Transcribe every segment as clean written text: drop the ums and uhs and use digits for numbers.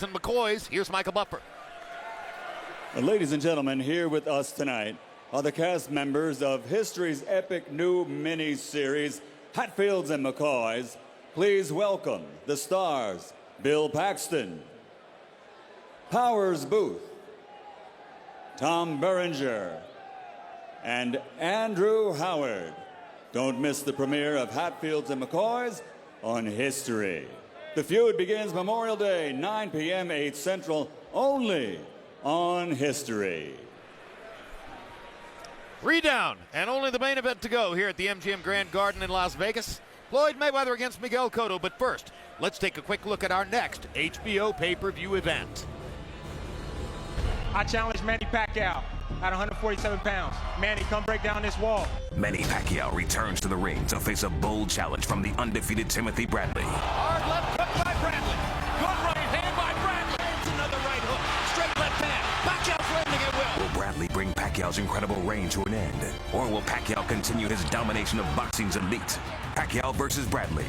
And McCoys, here's Michael Buffer. Ladies and gentlemen, here with us tonight are the cast members of history's epic new mini-series, Hatfields and McCoys. Please welcome the stars, Bill Paxton, Powers Booth, Tom Berenger, and Andrew Howard. Don't miss the premiere of Hatfields and McCoys on History. The feud begins Memorial Day, 9 p.m., 8 Central, only on History. Redown, and only the main event to go here at the MGM Grand Garden in Las Vegas. Floyd Mayweather against Miguel Cotto. But first, let's take a quick look at our next HBO pay-per-view event. I challenge Manny Pacquiao at 147 pounds. Manny, come break down this wall. Manny Pacquiao returns to the ring to face a bold challenge from the undefeated Timothy Bradley. Hard left hook by Bradley. Good right hand by Bradley. It's another right hook. Straight left hand. Pacquiao's landing at will. Will Bradley bring Pacquiao's incredible reign to an end? Or will Pacquiao continue his domination of boxing's elite? Pacquiao versus Bradley.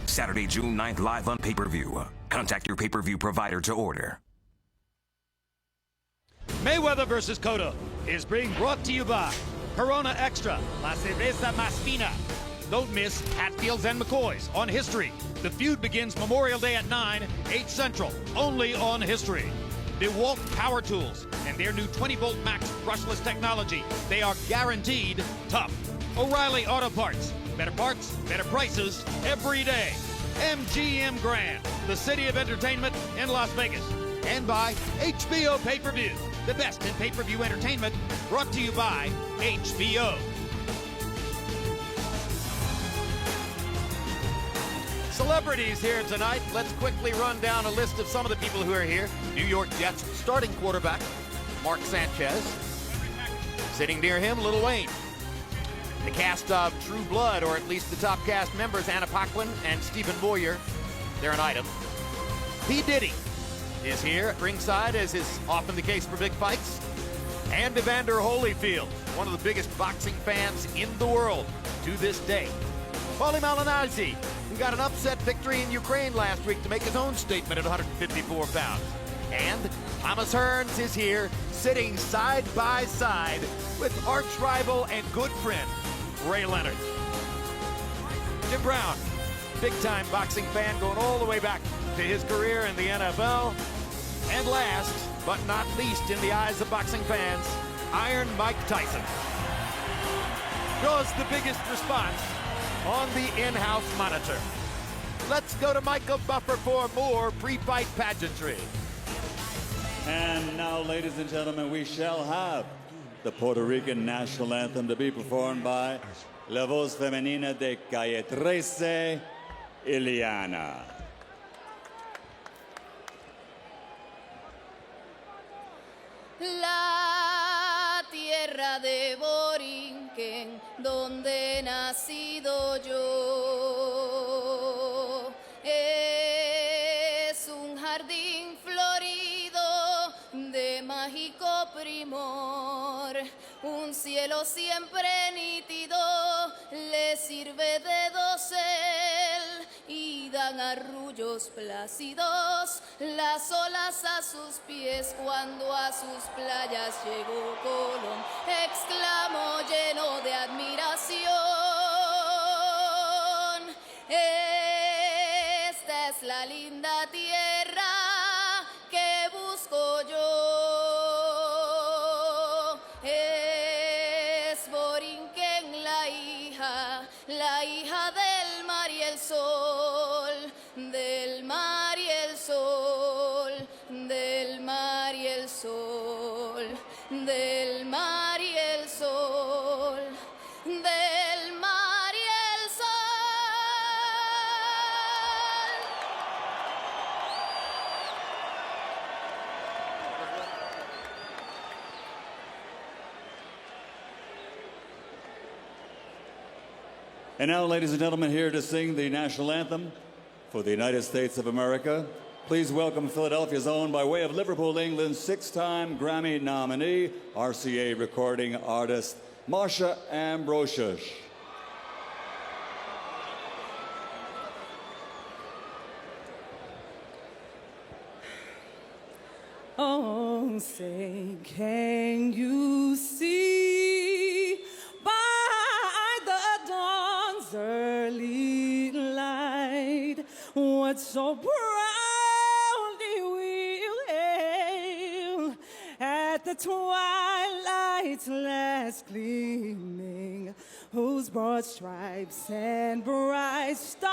Saturday, June 9th, live on pay-per-view. Contact your pay-per-view provider to order. Mayweather versus Cotto is being brought to you by Corona Extra, La Cerveza Más Fina. Don't miss Hatfields and McCoys on History. The feud begins Memorial Day at 9, 8 Central, only on History. DeWalt Power Tools and their new 20-volt max brushless technology. They are guaranteed tough. O'Reilly Auto Parts. Better parts, better prices every day. MGM Grand, the city of entertainment in Las Vegas. And by HBO Pay-Per-View, the best in pay-per-view entertainment, brought to you by HBO. Celebrities here tonight. Let's quickly run down a list of some of the people who are here. New York Jets starting quarterback, Mark Sanchez. Sitting near him, Lil Wayne. The cast of True Blood, or at least the top cast members, Anna Paquin and Stephen Boyer. They're an item. P. Diddy is here at ringside, as is often the case for big fights. And Evander Holyfield, one of the biggest boxing fans in the world to this day. Paulie Malignaggi, who got an upset victory in Ukraine last week to make his own statement at 154 pounds. And Thomas Hearns is here, sitting side by side with arch rival and good friend, Ray Leonard. Jim Brown, big-time boxing fan going all the way back to his career in the NFL. And last, but not least in the eyes of boxing fans, Iron Mike Tyson. Draws the biggest response on the in-house monitor. Let's go to Michael Buffer for more pre-fight pageantry. And now, ladies and gentlemen, we shall have the Puerto Rican national anthem to be performed by La Voz Femenina de Calle 13, Ileana. La tierra de Borinquen, donde he nacido yo, es un jardín florido de mágico primor, un cielo siempre nítido le sirve de dosel y dan arrullos plácidos las olas a sus pies. Cuando a sus playas llegó Colón, exclamó lleno de admiración: esta es la linda tierra que busco yo. Es Borinquen la hija del mar y el sol, del mar y el sol, del mar y el sol, del mar y el sol, del mar y el sol. And now, ladies and gentlemen, here to sing the national anthem for the United States of America, please welcome Philadelphia's own, by way of Liverpool, England, 6-time Grammy nominee, RCA recording artist, Marsha Ambrosius. Oh, say, can you see by the dawn's early light what so proudly we'll hail at the twilight's last gleaming, whose broad stripes and bright stars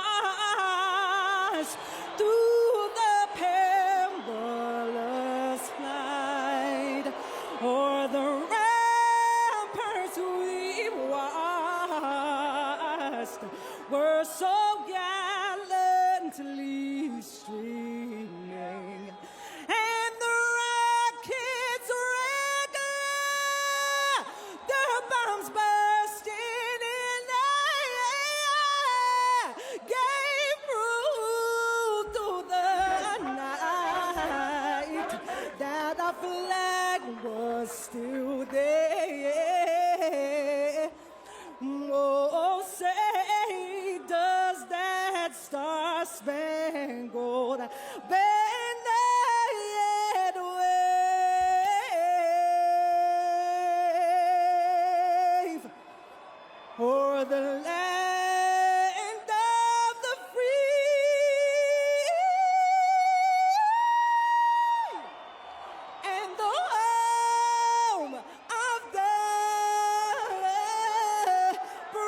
through the perilous flight o'er the ramparts we watched were so gallantly streaming, and the rockets regular, their bombs bursting in the air, gave proof through the night that our flag was still there. Oh, say, does that star-spangled banner yet wave o'er the land of the free and the home of the brave?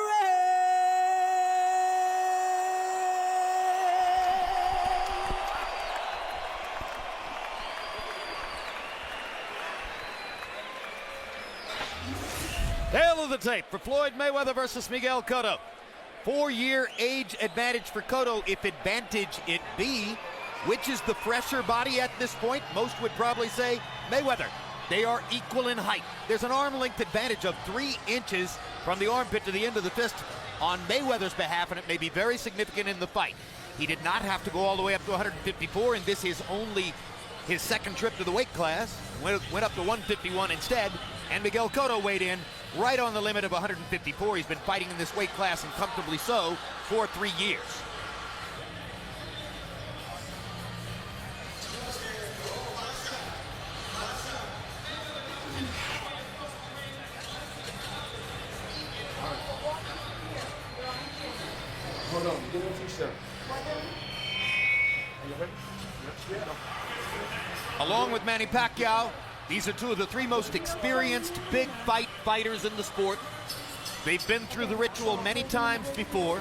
Tail of the tape for Floyd Mayweather versus Miguel Cotto. 4-year age advantage for Cotto, if advantage it be. Which is the fresher body at this point? Most would probably say Mayweather. They are equal in height. There's an arm length advantage of 3 inches from the armpit to the end of the fist on Mayweather's behalf, and it may be very significant in the fight. He did not have to go all the way up to 154, and this is only his second trip to the weight class. Went up to 151 instead, and Miguel Cotto weighed in right on the limit of 154. He's been fighting in this weight class, and comfortably so, for 3 years. Hold on, give me a few seconds. Along with Manny Pacquiao, these are 2 of the 3 most experienced big fight fighters in the sport. They've been through the ritual many times before.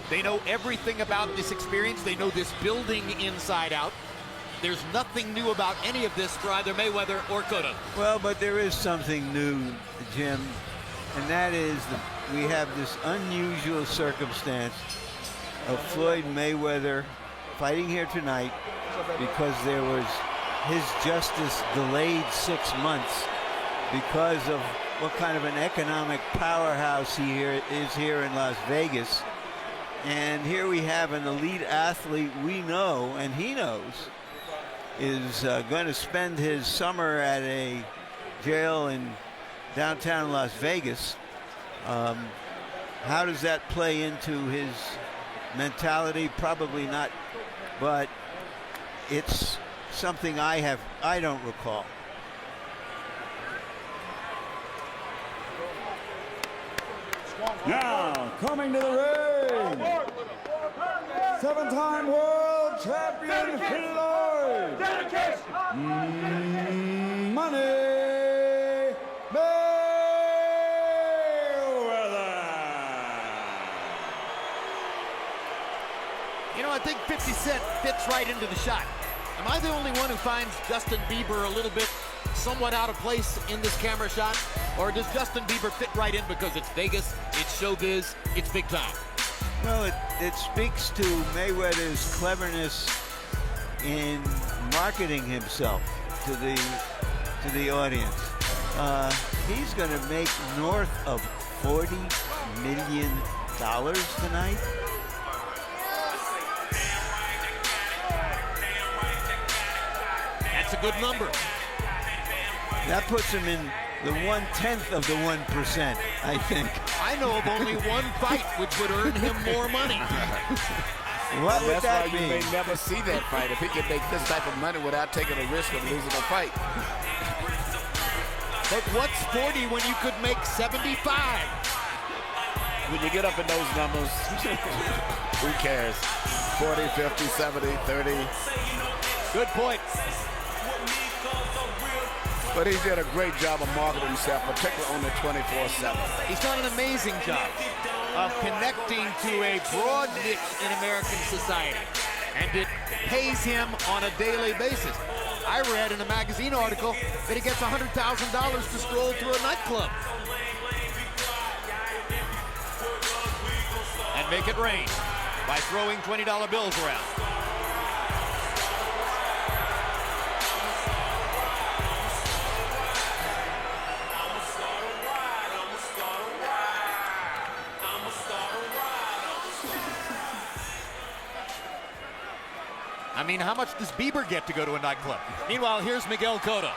They know everything about this experience. They know this building inside out. There's nothing new about any of this for either Mayweather or Cotto. Well, but there is something new, Jim, and that is that we have this unusual circumstance of Floyd Mayweather fighting here tonight because there was his justice delayed 6 months because of what kind of an economic powerhouse he is here in Las Vegas. And here we have an elite athlete we know, and he knows, is going to spend his summer at a jail in downtown Las Vegas. How does that play into his mentality? Probably not, but it's something I don't recall. Now, coming to the ring, 7-time world champion Floyd Money Mayweather. You know, I think 50 Cent fits right into the shot. Am I the only one who finds Justin Bieber a little bit somewhat out of place in this camera shot? Or does Justin Bieber fit right in because it's Vegas, it's showbiz, it's big time? Well, it speaks to Mayweather's cleverness in marketing himself to the audience. He's going to make north of $40 million tonight. That's a good number. That puts him in the 1/10 of the 1%, I think. I know of only one fight which would earn him more money. What would That's that why you mean? may never see that fight if he can make this type of money without taking a risk of losing a fight. But what's 40 when you could make 75? When you get up in those numbers, who cares? 40, 50, 70, 30. Good point. But he did a great job of marketing himself, particularly on the 24/7. He's done an amazing job of connecting to a broad niche in American society, and it pays him on a daily basis. I read in a magazine article that he gets $100,000 to stroll through a nightclub and make it rain by throwing $20 bills around. I mean, how much does Bieber get to go to a nightclub? Meanwhile, here's Miguel Cotto.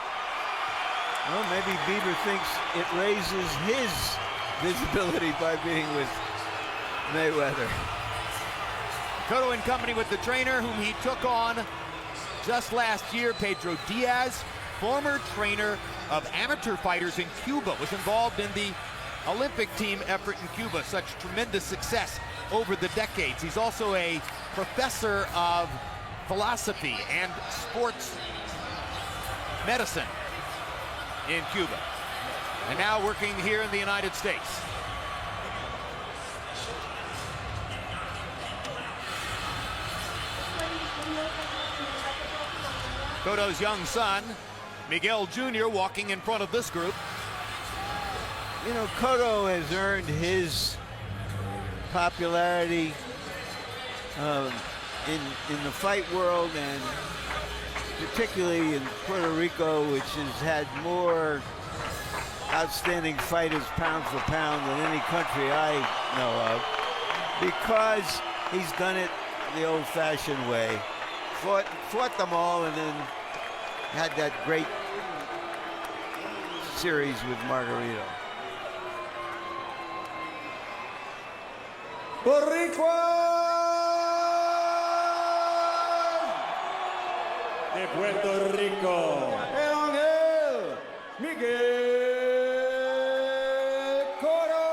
Well, maybe Bieber thinks it raises his visibility by being with Mayweather. Cotto in company with the trainer whom he took on just last year, Pedro Diaz, former trainer of amateur fighters in Cuba, was involved in the Olympic team effort in Cuba. Such tremendous success over the decades. He's also a professor of philosophy and sports medicine in Cuba, and now working here in the United States. Cotto's young son, Miguel Jr., walking in front of this group. You know, Cotto has earned his popularity in the fight world, and particularly in Puerto Rico, which has had more outstanding fighters pound for pound than any country I know of, because he's done it the old-fashioned way. Fought them all, and then had that great series with Margarito. Boricua de Puerto Rico, el Ángel Miguel Cotto.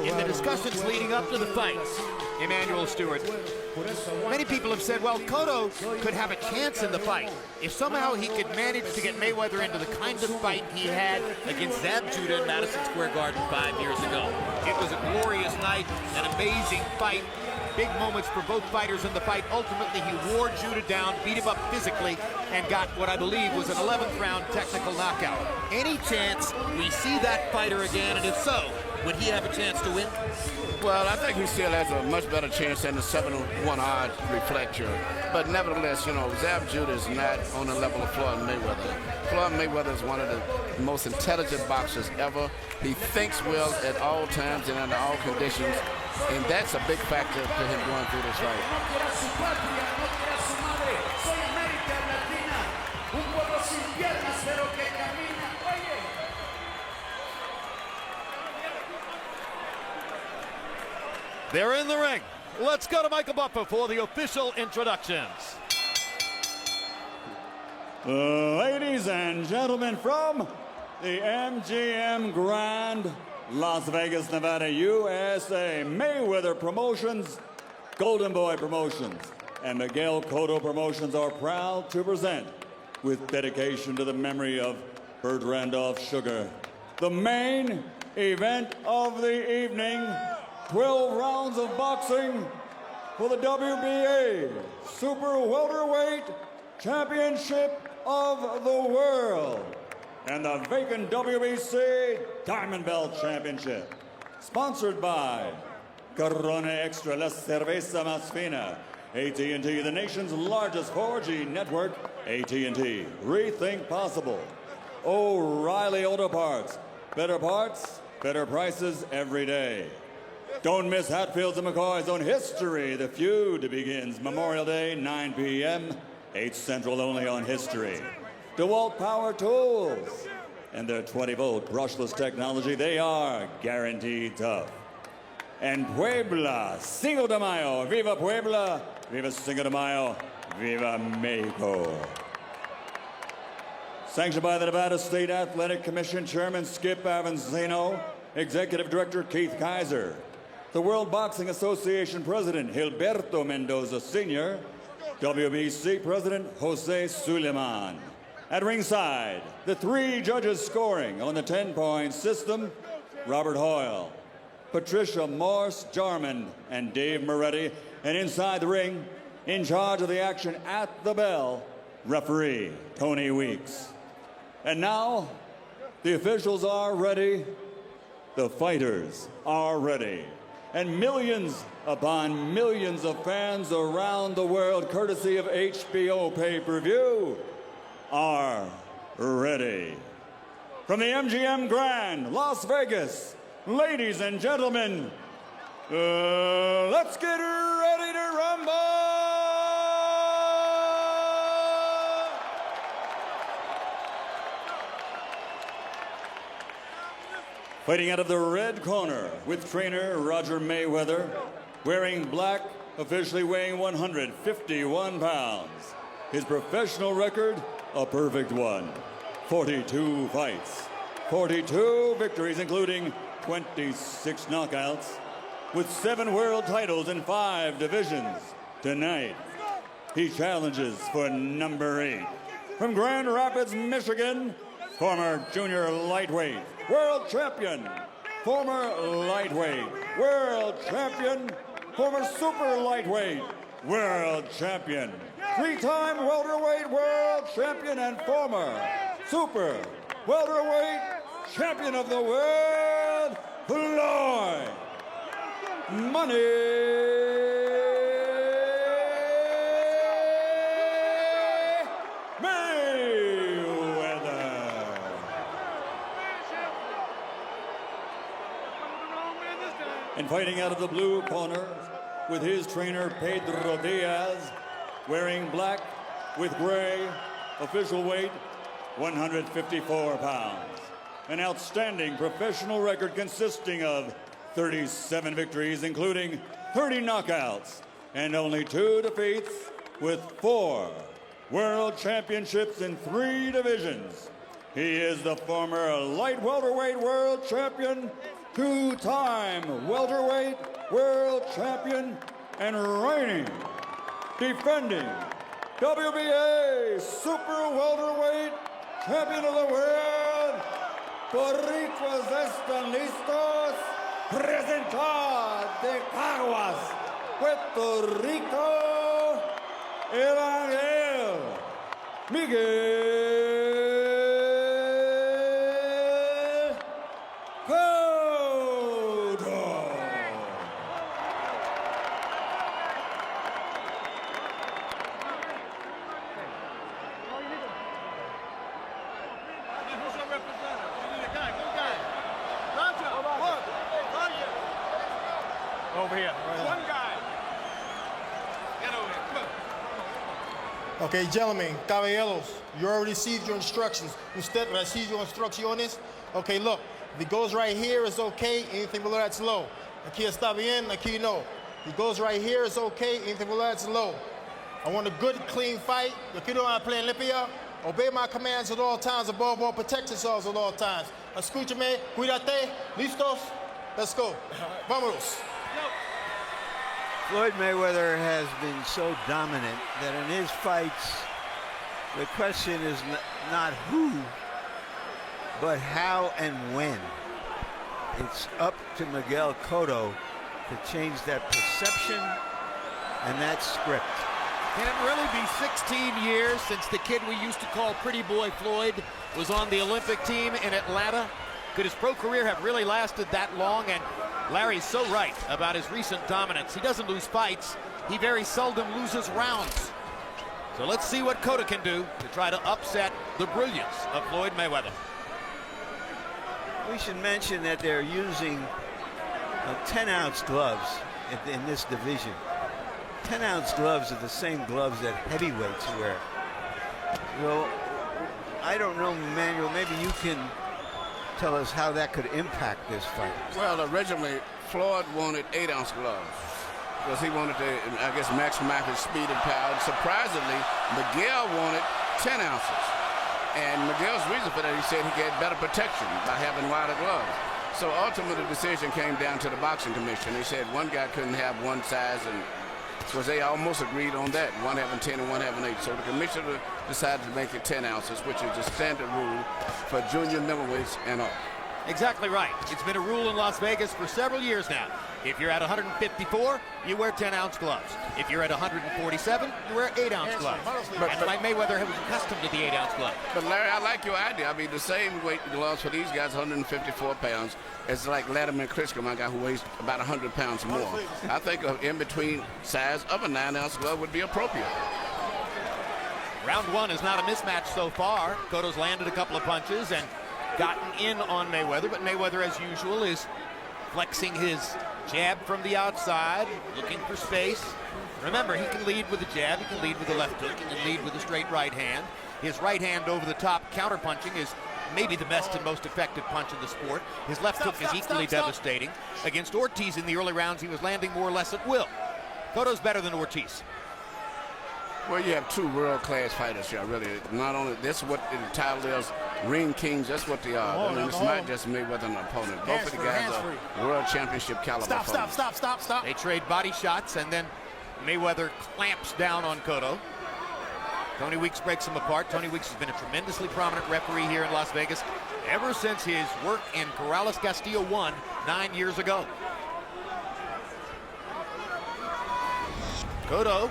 In the discussions leading up to the fight, Emmanuel Stewart, many people have said, well, Cotto could have a chance in the fight if somehow he could manage to get Mayweather into the kind of fight he had against Zab Judah in Madison Square Garden 5 years ago. It was a glorious night, an amazing fight, big moments for both fighters in the fight. Ultimately, he wore Judah down, beat him up physically, and got what I believe was an 11th round technical knockout. Any chance we see that fighter again, and if so, would he have a chance to win? Well, I think he still has a much better chance than the 7-1 odds reflect here. But nevertheless, you know, Zab Judah is not on the level of Floyd Mayweather. Floyd Mayweather is one of the most intelligent boxers ever. He thinks well at all times and under all conditions, and that's a big factor to him going through this fight. They're in the ring. Let's go to Michael Buffer for the official introductions. Ladies and gentlemen, from the MGM Grand, Las Vegas, Nevada, USA, Mayweather Promotions, Golden Boy Promotions, and Miguel Cotto Promotions are proud to present, with dedication to the memory of Burt Randolph Sugar, the main event of the evening. 12 rounds of boxing for the WBA-Super Welterweight Championship of the World and the vacant WBC Diamond Belt Championship. Sponsored by Corona Extra, La Cerveza Más Fina, AT&T, the nation's largest 4G network, AT&T, rethink possible. O'Reilly Auto Parts, better prices every day. Don't miss Hatfields and McCoy's on History. The Feud begins Memorial Day, 9 p.m., 8 Central only on History. DeWalt Power Tools. And their 20-volt brushless technology, they are guaranteed tough. And Puebla, Cinco de Mayo, Viva Puebla, Viva Cinco de Mayo, Viva Mexico. Sanctioned by the Nevada State Athletic Commission Chairman Skip Avanzino, Executive Director Keith Kaiser, the World Boxing Association President Gilberto Mendoza Sr., WBC President Jose Suleiman. At ringside, the 3 judges scoring on the 10-point system, Robert Hoyle, Patricia Morse-Jarman, and Dave Moretti. And inside the ring, in charge of the action at the bell, referee Tony Weeks. And now, the officials are ready, the fighters are ready, and millions upon millions of fans around the world, courtesy of HBO pay-per-view, are ready. From the MGM Grand, Las Vegas, ladies and gentlemen, let's get ready to rumble! Fighting out of the red corner with trainer Roger Mayweather, wearing black, officially weighing 151 pounds. His professional record, a perfect one. 42 fights, 42 victories, including 26 knockouts, with 7 world titles in 5 divisions. Tonight, he challenges for number 8. From Grand Rapids, Michigan, former junior lightweight, world champion, former lightweight, world champion, former super lightweight, world champion, 3-time welterweight world champion, and former super welterweight champion of the world, Floyd Mayweather. And fighting out of the blue corner with his trainer Pedro Diaz, wearing black with gray, official weight 154 pounds. An outstanding professional record consisting of 37 victories, including 30 knockouts, and only 2 defeats, with 4 world championships in 3 divisions. He is the former light welterweight world champion, 2-time welterweight world champion, and reigning, defending WBA-Super welterweight champion of the world. Boricuas están listos. Presentar de Caguas, Puerto Rico, el Ángel Miguel Cotto. Over here. One guy. Get over here. Come on. Okay, gentlemen, caballeros, you already received your instructions. Usted recibió instrucciones. Okay, look, if it goes right here, it's okay. Anything below that's low. Aquí está bien, aquí no. If it goes right here, it's okay. Anything below that's low. I want a good, clean fight. Yo quiero una pelea limpia. Obey my commands at all times. Above all, protect yourselves at all times. Escúchame, cuídate. Listos? Let's go. Vámonos. Floyd Mayweather has been so dominant that in his fights, the question is not who, but how and when. It's up to Miguel Cotto to change that perception and that script. Can it really be 16 years since the kid we used to call Pretty Boy Floyd was on the Olympic team in Atlanta? Could his pro career have really lasted that long? And Larry's so right about his recent dominance. He doesn't lose fights. He very seldom loses rounds. So let's see what Cotto can do to try to upset the brilliance of Floyd Mayweather. We should mention that they're using 10-ounce gloves in this division. 10-ounce gloves are the same gloves that heavyweights wear. Well, I don't know, Manuel, maybe you can tell us how that could impact this fight. Well, originally, Floyd wanted 8-ounce gloves because he wanted to, I guess, maximize his speed and power. And surprisingly, Miguel wanted 10 ounces. And Miguel's reason for that, he said he get better protection by having wider gloves. So ultimately, the decision came down to the boxing commission. They said one guy couldn't have one size, and because they almost agreed on that, one having 10 and one having 8. So the commissioner decided to make it 10 ounces, which is the standard rule for junior middleweights and all. Exactly right. It's been a rule in Las Vegas for several years now. If you're at 154, you wear 10-ounce gloves. If you're at 147, you wear 8-ounce gloves. That's why Mayweather was accustomed to the 8-ounce glove. But Larry, I like your idea. I mean, the same weight gloves for these guys, 154 pounds. It's like Latimer Klitschko, my guy who weighs about 100 pounds more. I think an in-between size of a 9-ounce glove would be appropriate. Round one is not a mismatch so far. Cotto's landed a couple of punches and gotten in on Mayweather, but Mayweather, as usual, is flexing his jab from the outside, looking for space. Remember, he can lead with a jab, he can lead with a left hook, he can lead with a straight right hand. His right hand over the top counter-punching is maybe the best and most effective punch in the sport. His left hook is equally devastating. Against Ortiz in the early rounds, he was landing more or less at will. Cotto's better than Ortiz. Well, you have two world-class fighters here, really. Not only this is what the title is, ring kings, that's what they are. I mean, it's not just Mayweather and an opponent. Both of the guys are world championship caliber opponents. Stop. They trade body shots, and then Mayweather clamps down on Cotto. Tony Weeks breaks him apart. Tony Weeks has been a tremendously prominent referee here in Las Vegas ever since his work in Corrales Castillo 1 9 years ago. Cotto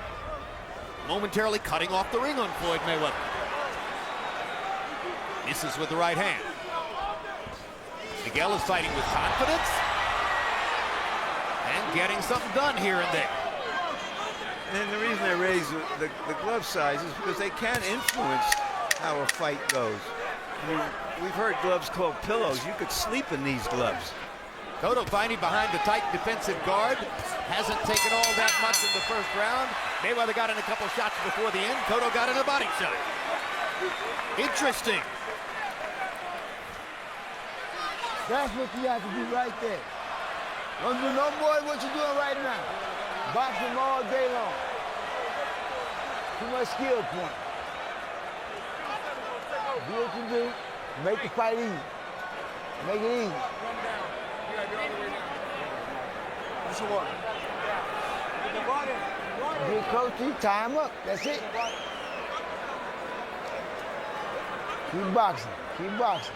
momentarily cutting off the ring on Floyd Mayweather. Misses with the right hand. Miguel is fighting with confidence and getting something done here and there. And the reason they raise the glove size is because they can influence how a fight goes. I mean, we've heard gloves called pillows. You could sleep in these gloves. Cotto fighting behind the tight defensive guard. Hasn't taken all that much in the first round. Mayweather got in a couple shots before the end. Cotto got in a body shot. Interesting. That's what you have to do right there. Don't do no more than what you're doing right now. Boxing all day long. Too much skill point. Do what you do. Make the fight easy. Make it easy. Get close to you, tie him up. That's it. Keep boxing. Keep boxing.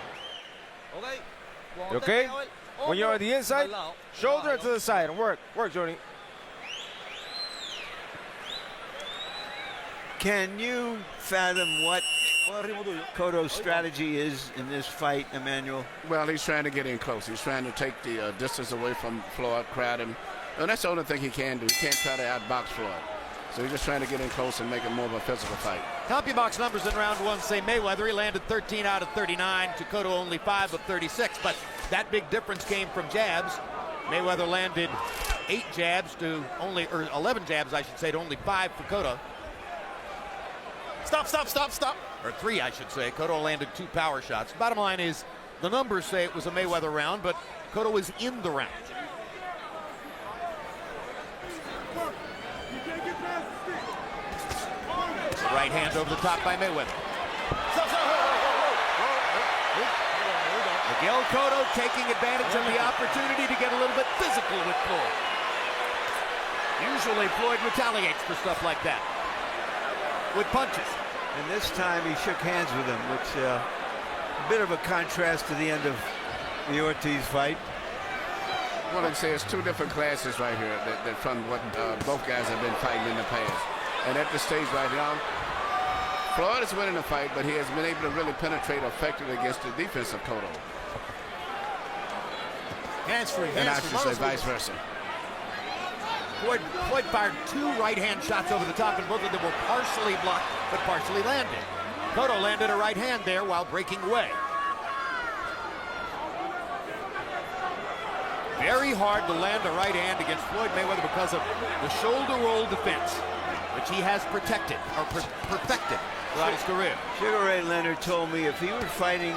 You okay? When you're on the inside, shoulder to the side and work. Work, Jody. Can you fathom what Cotto's strategy is in this fight, Emmanuel? Well, he's trying to get in close. He's trying to take the distance away from Floyd, crowd him. And that's the only thing he can do. He can't try to outbox Floyd. So he's just trying to get in close and make it more of a physical fight. CompuBox numbers in round one say Mayweather, he landed 13 out of 39, to Cotto only 5 of 36, but that big difference came from jabs. Mayweather landed 8 jabs to only, or 11 jabs, I should say, to only 5 for Cotto. Stop. Or 3, I should say. Cotto landed 2 power shots. Bottom line is, the numbers say it was a Mayweather round, but Cotto is in the round. Right hand over the top by Mayweather. Miguel Cotto taking advantage of the opportunity to get a little bit physical with Floyd. Usually Floyd retaliates for stuff like that with punches. And this time he shook hands with him, which a bit of a contrast to the end of the Ortiz fight. Well, I'd say it's 2 different classes right here that from what both guys have been fighting in the past. And at this stage right now, Floyd is winning the fight, but he has been able to really penetrate effectively against the defense of Cotto. Hands free. And I should say vice versa. Floyd fired 2 right-hand shots over the top, and both of them were partially blocked, but partially landed. Cotto landed a right hand there while breaking away. Very hard to land a right hand against Floyd Mayweather because of the shoulder roll defense, which he has protected, or perfected. throughout his career. Sugar Ray Leonard told me if he were fighting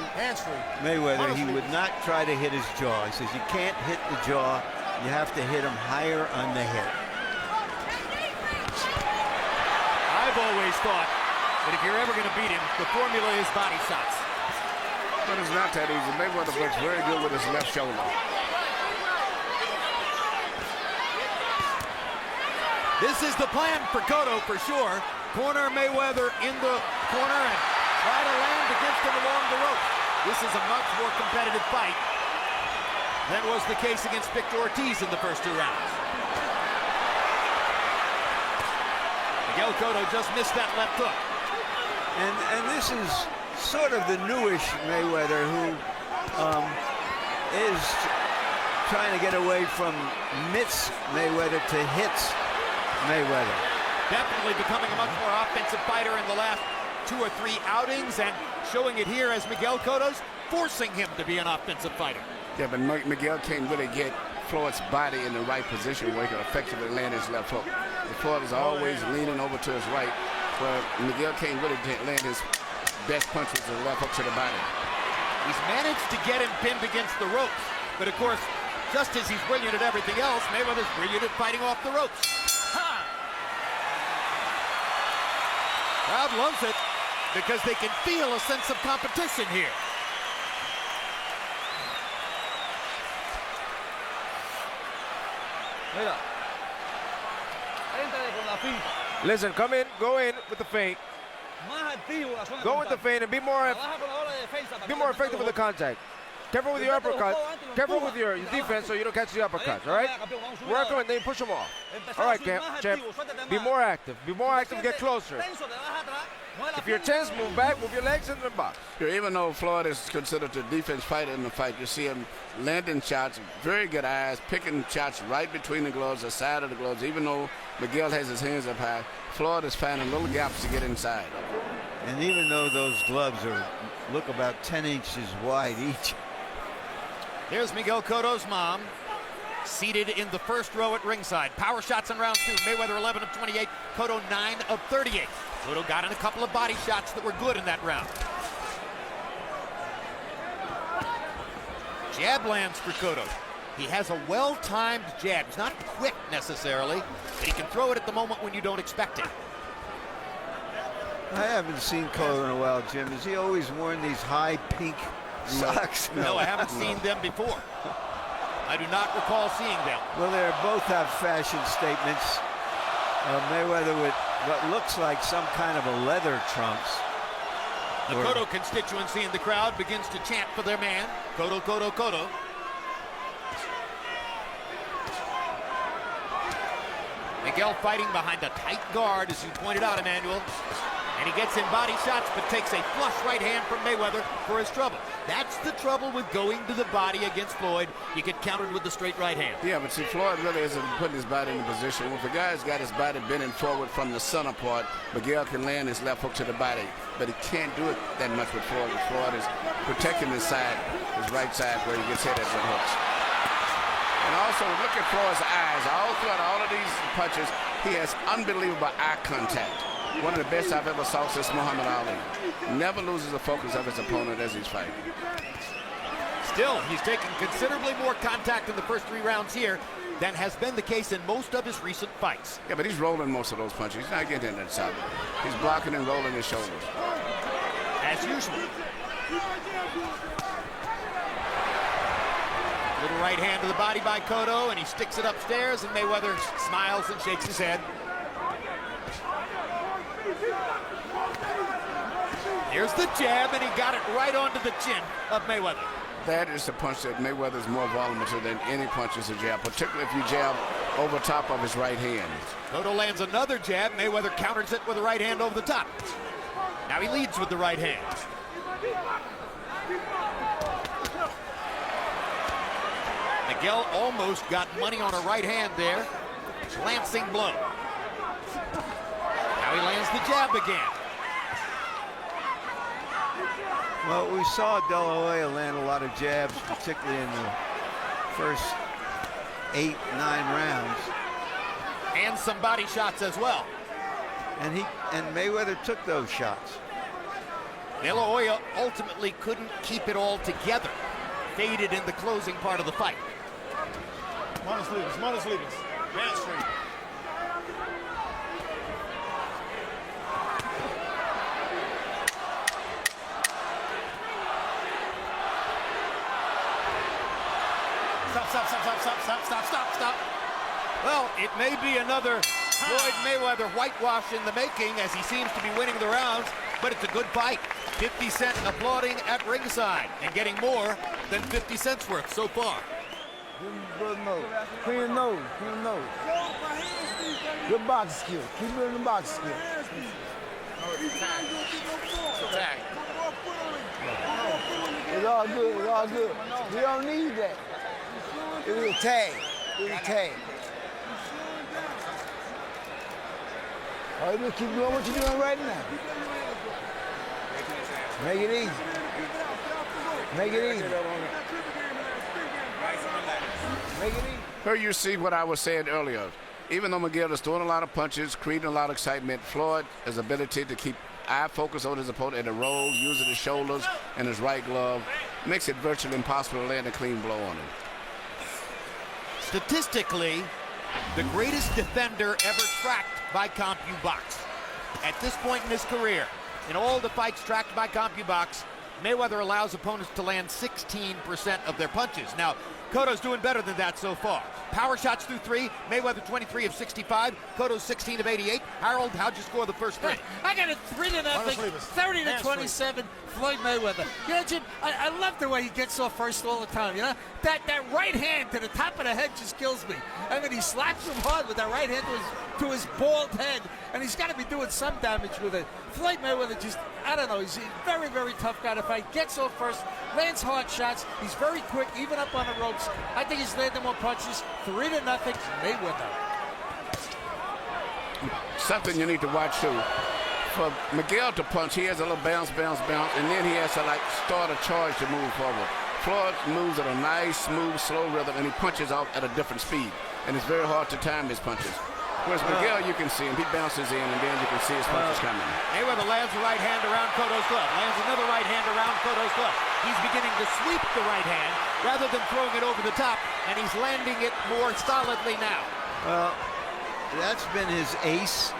Mayweather, he would not try to hit his jaw. He says you can't hit the jaw. You have to hit him higher on the hip. I've always thought that if you're ever going to beat him, the formula is body shots. But it's not that easy. Mayweather works very good with his left shoulder. This is the plan for Cotto for sure. Corner Mayweather in the corner and try to land against him along the rope. This is a much more competitive fight than was the case against Victor Ortiz in the first 2 rounds. Miguel Cotto just missed that left hook. And this is sort of the newish Mayweather who is trying to get away from mitts Mayweather to hits Mayweather. Definitely becoming a much more offensive fighter in the last 2 or 3 outings, and showing it here as Miguel Cotto's forcing him to be an offensive fighter. Yeah, but Miguel can't really get Floyd's body in the right position where he can effectively land his left hook. Floyd is always leaning over to his right, where Miguel can't really land his best punch with the left hook to the body. He's managed to get him pinned against the ropes, but of course, just as he's brilliant at everything else, Mayweather's brilliant at fighting off the ropes. Crowd loves it because they can feel a sense of competition here. Listen, come in, go in with the feint. Go with the feint and be more effective with the contact. Careful with your uppercut. Careful with your defense so you don't catch the uppercuts, all right? Work them and then push them off. All right, champ. Be more active. Be more active, get closer. If you're tense, move back, move your legs into the box. Even though Floyd is considered the defense fighter in the fight, you see him landing shots, very good eyes, picking shots right between the gloves, the side of the gloves. Even though Miguel has his hands up high, Floyd is finding little gaps to get inside. And even though those gloves look about 10 inches wide each. There's Miguel Cotto's mom, seated in the first row at ringside. Power shots in round 2. Mayweather 11 of 28, Cotto 9 of 38. Cotto got in a couple of body shots that were good in that round. Jab lands for Cotto. He has a well-timed jab. He's not quick necessarily, but he can throw it at the moment when you don't expect it. I haven't seen Cotto in a while, Jim. Has he always worn these high pink socks? No, I haven't seen them before. I do not recall seeing them. Well, they both have fashion statements. Mayweather with what looks like some kind of a leather trunks. The Cotto constituency in the crowd begins to chant for their man. Cotto, Cotto, Cotto. Miguel fighting behind a tight guard, as you pointed out, Emmanuel. And he gets in body shots, but takes a flush right hand from Mayweather for his trouble. That's the trouble with going to the body against Floyd. You get countered with the straight right hand. Yeah, but see, Floyd really isn't putting his body in a position. If a guy's got his body bending forward from the center part, Miguel can land his left hook to the body, but he can't do it that much with Floyd. Floyd is protecting his side, his right side, where he gets hit at the hooks. And also, look at Floyd's eyes. All throughout all of these punches, he has unbelievable eye contact. One of the best I've ever saw since Muhammad Ali. Never loses the focus of his opponent as he's fighting. Still, he's taking considerably more contact in the first 3 rounds here than has been the case in most of his recent fights. Yeah, but he's rolling most of those punches. He's not getting in that side. He's blocking and rolling his shoulders. As usual. Little right hand to the body by Cotto, and he sticks it upstairs, and Mayweather smiles and shakes his head. Here's the jab, and he got it right onto the chin of Mayweather. That is the punch that Mayweather is more vulnerable than any punch is a jab, particularly if you jab over top of his right hand. Cotto lands another jab. Mayweather counters it with the right hand over the top. Now he leads with the right hand. Miguel almost got money on a right hand there. Glancing blow. Now he lands the jab again. Well, we saw De La Hoya land a lot of jabs, particularly in the first 8-9 rounds. And some body shots as well. And Mayweather took those shots. De La Hoya ultimately couldn't keep it all together. Faded in the closing part of the fight. Manos libres. Hamstring. Stop. Well, it may be another Floyd Mayweather whitewash in the making as he seems to be winning the rounds, but it's a good fight. 50 Cent applauding at ringside and getting more than 50 cents worth so far. Clean nose. Good box skill. Keep building the box skill. It's all good. We don't need that. It was a tag. All you do is keep doing what you're doing right now. Make it easy. Here you see what I was saying earlier. Even though Miguel is throwing a lot of punches, creating a lot of excitement, Floyd, his ability to keep eye focus on his opponent and the roll, using his shoulders and his right glove, makes it virtually impossible to land a clean blow on him. Statistically, the greatest defender ever tracked by CompuBox. At this point in his career, in all the fights tracked by CompuBox, Mayweather allows opponents to land 16% of their punches. Now, Cotto's doing better than that so far. Power shots through 3. Mayweather 23 of 65. Cotto 16 of 88. Harold, how'd you score the first 3? I got it 3-0, 30-27. Floyd Mayweather. You know, Jim, I love the way he gets off first all the time. You know, that right hand to the top of the head just kills me. I mean, he slaps him hard with that right hand to his bald head, and he's got to be doing some damage with it. Floyd Mayweather just, I don't know, he's a very, very tough guy to fight. Gets off first, lands hard shots. He's very quick, even up on the ropes. I think he's landing more punches. 3-0, Mayweather. Something you need to watch too. For Miguel to punch, he has a little bounce, and then he has to start a charge to move forward. Floyd moves at a nice, smooth, slow rhythm, and he punches out at a different speed. And it's very hard to time his punches. Whereas Miguel, you can see him, he bounces in, and then you can see his punches coming. Mayweather lands the right hand around Cotto's glove, lands another right hand around Cotto's glove. He's beginning to sweep the right hand rather than throwing it over the top, and he's landing it more solidly now. Well, that's been his ace,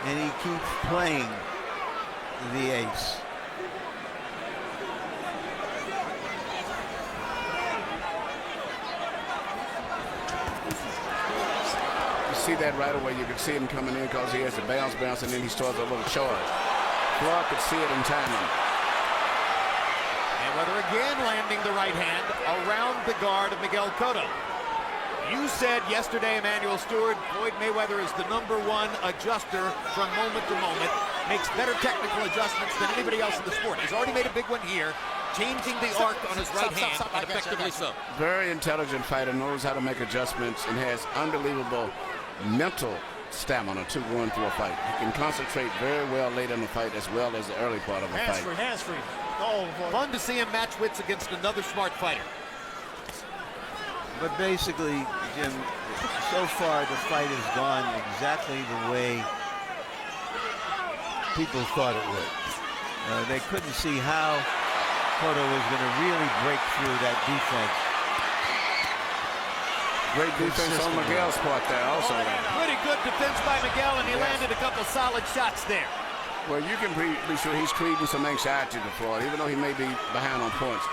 and he keeps playing the ace. See that right away. You can see him coming in because he has the bounce, and then he starts a little charge. Floyd could see it in timing. Mayweather again landing the right hand around the guard of Miguel Cotto. You said yesterday, Emmanuel Stewart, Floyd Mayweather is the #1 adjuster from moment to moment, makes better technical adjustments than anybody else in the sport. He's already made a big one here, changing the arc on his right hand, and effectively so. Very intelligent fighter, knows how to make adjustments, and has unbelievable mental stamina to going through a fight. He can concentrate very well late in the fight as well as the early part of a fight. Hands free. Oh, boy. Fun to see him match wits against another smart fighter. But basically, Jim, so far the fight has gone exactly the way people thought it would. They couldn't see how Cotto was going to really break through that defense. Great defense on Miguel's part there also. Pretty good defense by Miguel, and he landed a couple solid shots there. Well, you can be sure he's creating some anxiety to Floyd, even though he may be behind on points.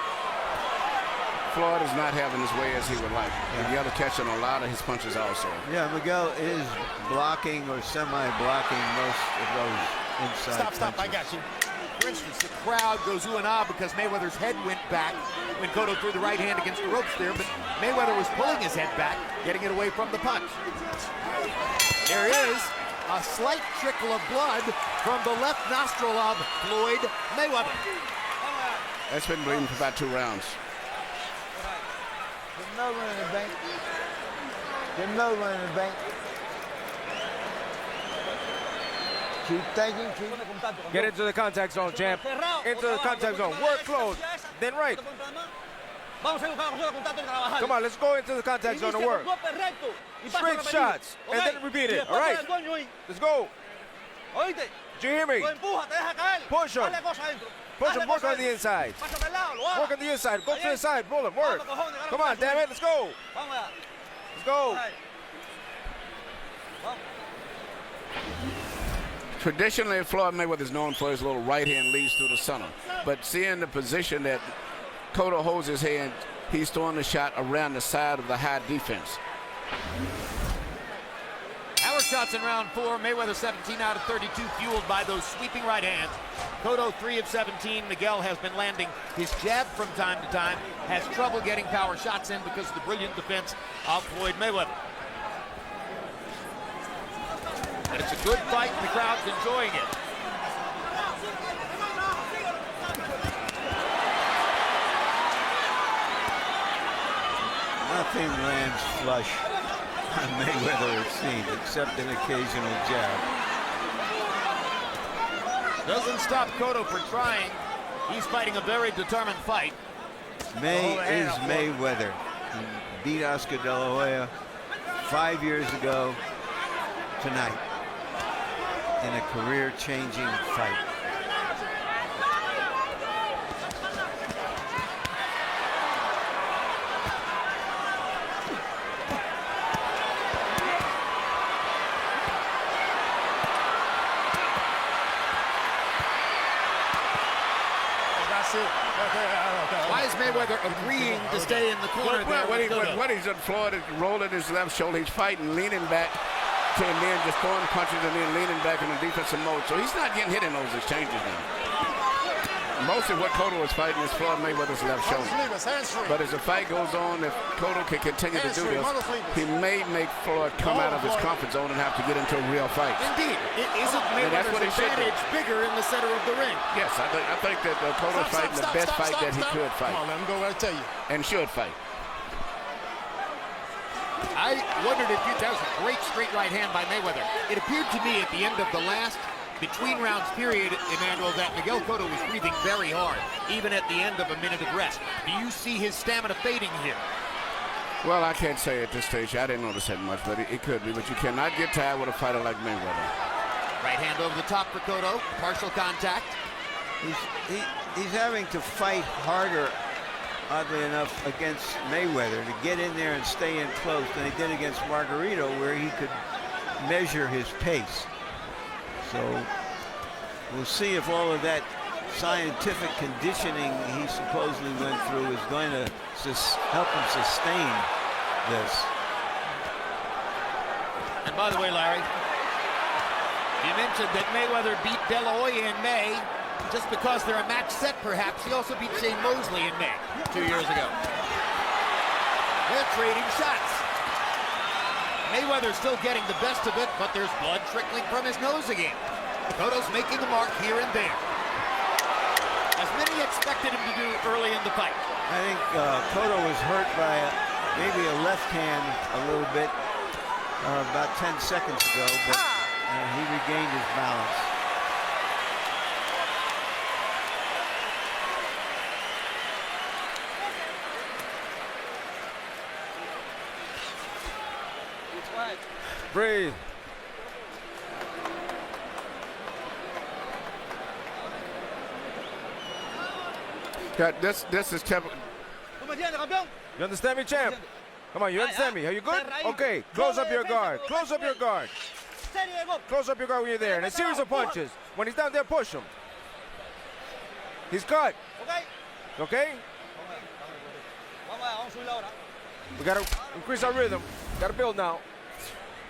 Floyd is not having his way as he would like. Miguel is catching a lot of his punches also. Yeah, Miguel is blocking or semi-blocking most of those inside Stop, punches. I got you. For instance, the crowd goes ooh and ah because Mayweather's head went back when Cotto threw the right hand against the ropes there, but Mayweather was pulling his head back, getting it away from the punch. There is a slight trickle of blood from the left nostril of Floyd Mayweather. That's been bleeding for about 2 rounds. Get another one in the bank. Get another one in the bank. Keep thinking, Get into the contact zone, champ. Into the contact zone. Work close. Then right. Come on, let's go into the contact zone and work. Straight shots. And then repeat it. All right. Let's go. Did you hear me? Push him. Push him. Work on the inside. Work on the inside. Go to the side. Pull him. Work. Come on, damn it. Let's go. Let's go. Traditionally, Floyd Mayweather is known for his little right hand leads through the center. But seeing the position that Cotto holds his hand, he's throwing the shot around the side of the high defense. Power shots in round 4. Mayweather 17 out of 32, fueled by those sweeping right hands. Cotto 3 of 17. Miguel has been landing his jab from time to time. Has trouble getting power shots in because of the brilliant defense of Floyd Mayweather. And it's a good fight. The crowd's enjoying it. Nothing lands flush on Mayweather, it seems, except an occasional jab. Doesn't stop Cotto for trying. He's fighting a very determined fight. May is Mayweather. He beat Oscar De La Hoya 5 years ago tonight in a career-changing fight. Why is Mayweather agreeing to stay in the corner there? What he's done, Floyd is rolling his left shoulder. He's fighting, leaning back, and then just throwing punches and then leaning back in the defensive mode. So he's not getting hit in those exchanges now. Mostly what Cotto is fighting is Floyd Mayweather's left shoulder. But as the fight goes on, if Cotto can continue to do this, he may make Floyd come out of his comfort zone and have to get into a real fight. Indeed. Isn't Mayweather's advantage bigger in the center of the ring? Yes, I think that Cotto's fighting the best fight that he could fight. Come on, let him go right to you. And should fight. I wondered if that was a great straight right hand by Mayweather. It appeared to me at the end of the last between rounds period, Emmanuel, that Miguel Cotto was breathing very hard, even at the end of a minute of rest. Do you see his stamina fading here? Well, I can't say at this stage. I didn't notice that much, but it could be. But you cannot get tired with a fighter like Mayweather. Right hand over the top for Cotto. Partial contact. He's having to fight harder, oddly enough, against Mayweather to get in there and stay in close than he did against Margarito, where he could measure his pace. So we'll see if all of that scientific conditioning he supposedly went through is going to help him sustain this. And by the way, Larry, you mentioned that Mayweather beat De La Hoya in May. Just because they're a match set, perhaps. He also beat Shane Mosley in May 2 years ago. They're trading shots. Mayweather's still getting the best of it, but there's blood trickling from his nose again. Cotto's making a mark here and there, as many expected him to do early in the fight. I think Cotto was hurt by maybe a left hand a little bit about 10 seconds ago, but he regained his balance. Breathe. God, this is typical. You understand me, champ? Come on, you understand me? Are you good? Okay, close up your guard. Close up your guard. Close up your guard when you're there. And a series of punches. When he's down there, push him. He's cut. Okay? We gotta increase our rhythm. Gotta build now.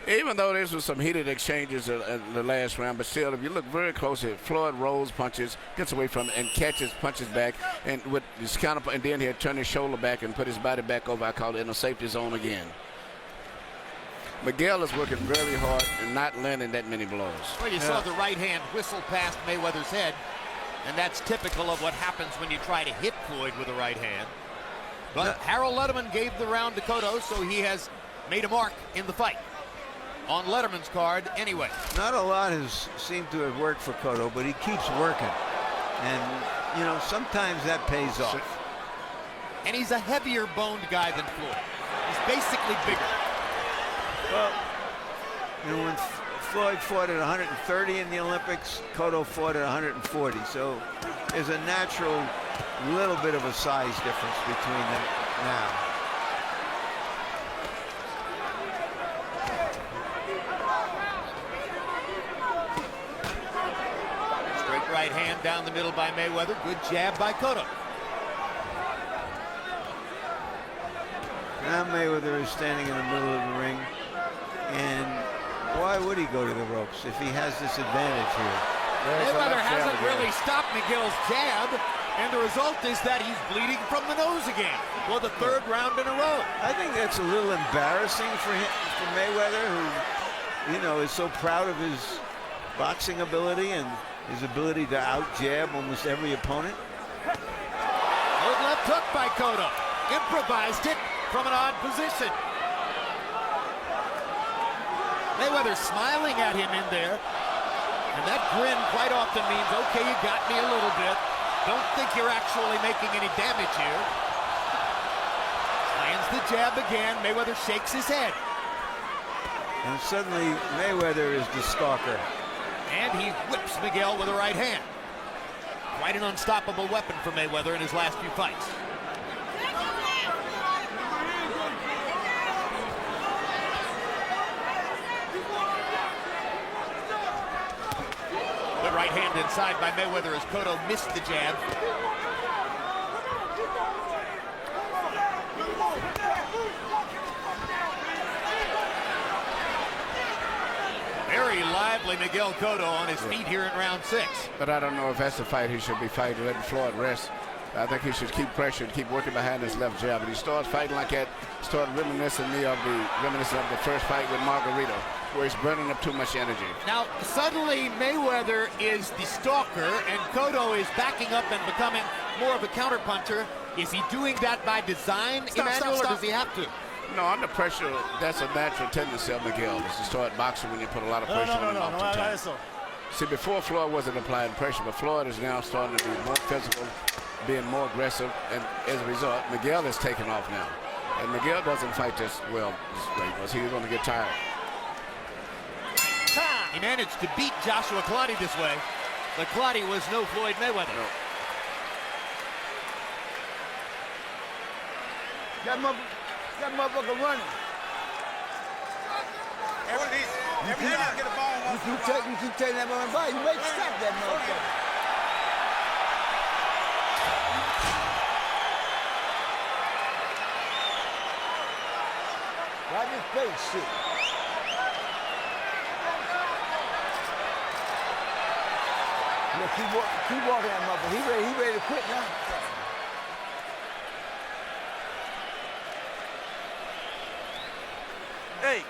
Even though this was some heated exchanges in the last round, but still, if you look very closely, Floyd rolls punches, gets away from it, and catches punches back, and with his counter, and then he'll turn his shoulder back and put his body back over. I call it in a safety zone again. Miguel is working very hard and not landing that many blows. Well, you saw the right hand whistle past Mayweather's head, and that's typical of what happens when you try to hit Floyd with a right hand. But Harold Letterman gave the round to Cotto, so he has made a mark in the fight. On Letterman's card, anyway. Not a lot has seemed to have worked for Cotto, but he keeps working. And, you know, sometimes that pays off. And he's a heavier boned guy than Floyd. He's basically bigger. Well, you know, when Floyd fought at 130 in the Olympics. Cotto fought at 140. So there's a natural little bit of a size difference between them now. Straight right hand down the middle by Mayweather. Good jab by Cotto. Now Mayweather is standing in the middle of the ring, and why would he go to the ropes if he has this advantage here? Mayweather hasn't really stopped Miguel's jab, and the result is that he's bleeding from the nose again for the third round in a row. I think that's a little embarrassing for him, for Mayweather, who, you know, is so proud of his boxing ability and his ability to out-jab almost every opponent. Good left hook by Cotto. Improvised it from an odd position. Mayweather smiling at him in there. And that grin quite often means, okay, you got me a little bit. Don't think you're actually making any damage here. Lands the jab again. Mayweather shakes his head. And suddenly Mayweather is the stalker. And he whips Miguel with a right hand. Quite an unstoppable weapon for Mayweather in his last few fights. Good right hand inside by Mayweather as Cotto missed the jab. Very lively Miguel Cotto on his feet here in round 6. But I don't know if that's the fight he should be fighting, letting Floyd rest. I think he should keep pressure and keep working behind his left jab. And he starts fighting like that, started reminiscing of the first fight with Margarito, where he's burning up too much energy. Now, suddenly Mayweather is the stalker, and Cotto is backing up and becoming more of a counterpuncher. Is he doing that by design, Emmanuel, or does he have to? No, under pressure, that's a natural tendency of Miguel, is to start boxing when you put a lot of pressure on him off the top. See, before Floyd wasn't applying pressure, but Floyd is now starting to be more physical, being more aggressive, and as a result, Miguel is taking off now. And Miguel doesn't fight this well this way, because he's going to get tired. He managed to beat Joshua Clottey this way, but Clottey was no Floyd Mayweather. No. That motherfucker running. Every time I get a ball, you keep taking that motherfucker by, you may stop that motherfucker. Right in his face, shit. Look, keep walking that motherfucker. He ready to quit now. Hey,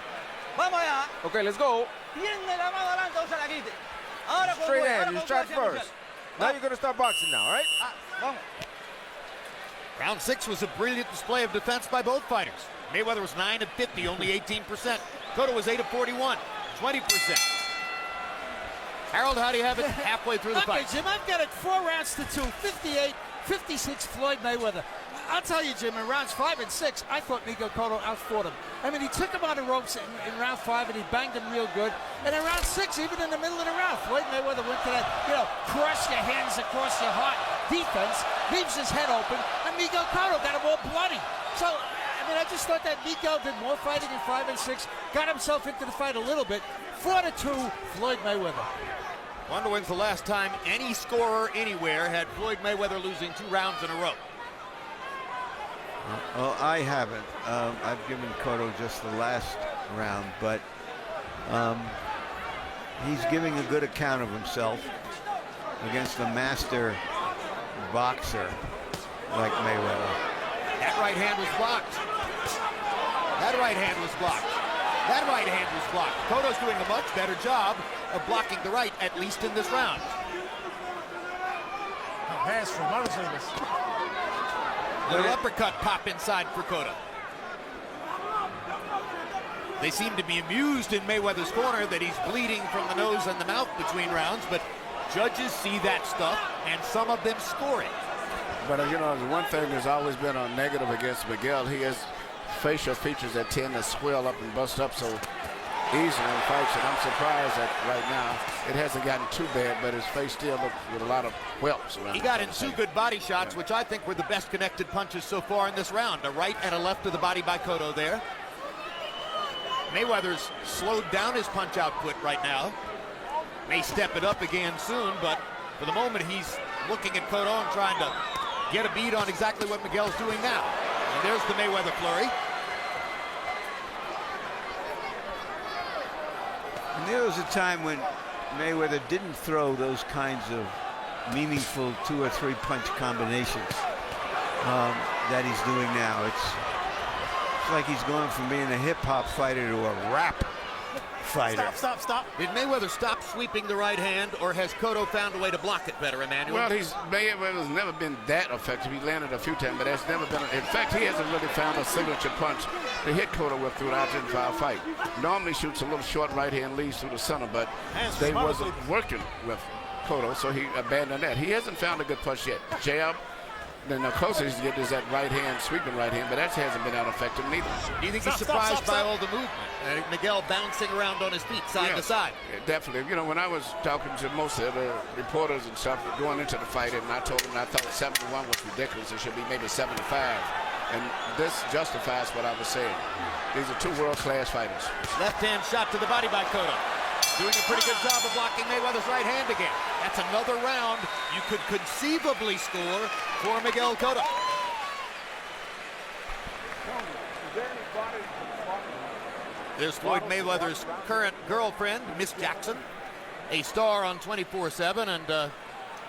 vamos allá. Okay, let's go. Tiene la mano adelante, o se la quite. Ahora con Straight fuerza, hand, ahora you con strike fuerza, first. Now you're going to start boxing now, all right? Vamos. Round 6 was a brilliant display of defense by both fighters. Mayweather was 9 of 50, only 18%. Cotto was 8 of 41, 20%. Harold, how do you have it halfway through the fight? Jim, I've got it 4 rounds to 2, 58, 56 Floyd Mayweather. I'll tell you, Jim, in rounds 5 and 6, I thought Miguel Cotto outfought him. I mean, he took him on the ropes in round 5, and he banged him real good. And in round 6, even in the middle of the round, Floyd Mayweather went to that, cross your hands across your heart defense, leaves his head open, and Miguel Cotto got him all bloody. So, I mean, I just thought that Miguel did more fighting in 5 and 6, got himself into the fight a little bit. 4-2, Floyd Mayweather. Wonder when's the last time any scorer anywhere had Floyd Mayweather losing 2 rounds in a row. Well, I haven't. I've given Cotto just the last round, but he's giving a good account of himself against a master boxer like Mayweather. That right hand was blocked. That right hand was blocked. That right hand was blocked. Cotto's doing a much better job of blocking the right, at least in this round. Hands from Martinez. Little uppercut pop inside for Cotto. They seem to be amused in Mayweather's corner that he's bleeding from the nose and the mouth between rounds, but judges see that stuff, and some of them score it. But, the one thing that's always been a negative against Miguel, he has facial features that tend to swell up and bust up, so easily in fights, and I'm surprised that right now it hasn't gotten too bad, but his face still looks with a lot of whelps around. He got in two good body shots, which I think were the best connected punches so far in this round. A right and a left to the body by Cotto there. Mayweather's slowed down his punch output right now. May step it up again soon, but for the moment he's looking at Cotto and trying to get a bead on exactly what Miguel's doing now. And there's the Mayweather flurry. And there was a time when Mayweather didn't throw those kinds of meaningful 2 or 3 punch combinations that he's doing now. It's like he's going from being a hip-hop fighter to a rap fighter. Stop. Did Mayweather stop sweeping the right hand, or has Cotto found a way to block it better, Emmanuel? Well, Mayweather's never been that effective. He landed a few times, but that's never been. In fact, he hasn't really found a signature punch to hit Cotto with throughout the entire fight. Normally shoots a little short right hand, leads through the center, but they wasn't working with Cotto, so he abandoned that. He hasn't found a good punch yet. Jab. Then the closest he gets is that right hand, sweeping right hand, but that hasn't been out effective neither. Do you think he's surprised by all the movement? Miguel bouncing around on his feet, side to side. Yeah, definitely. You know, when I was talking to most of the reporters and stuff going into the fight, and I told them I thought 71 was ridiculous. It should be maybe 75. And this justifies what I was saying. These are two world-class fighters. Left hand shot to the body by Cotto. Doing a pretty good job of blocking Mayweather's right hand again. That's another round you could conceivably score for Miguel Cotto. There's Floyd Mayweather's current girlfriend, Miss Jackson, a star on 24/7, and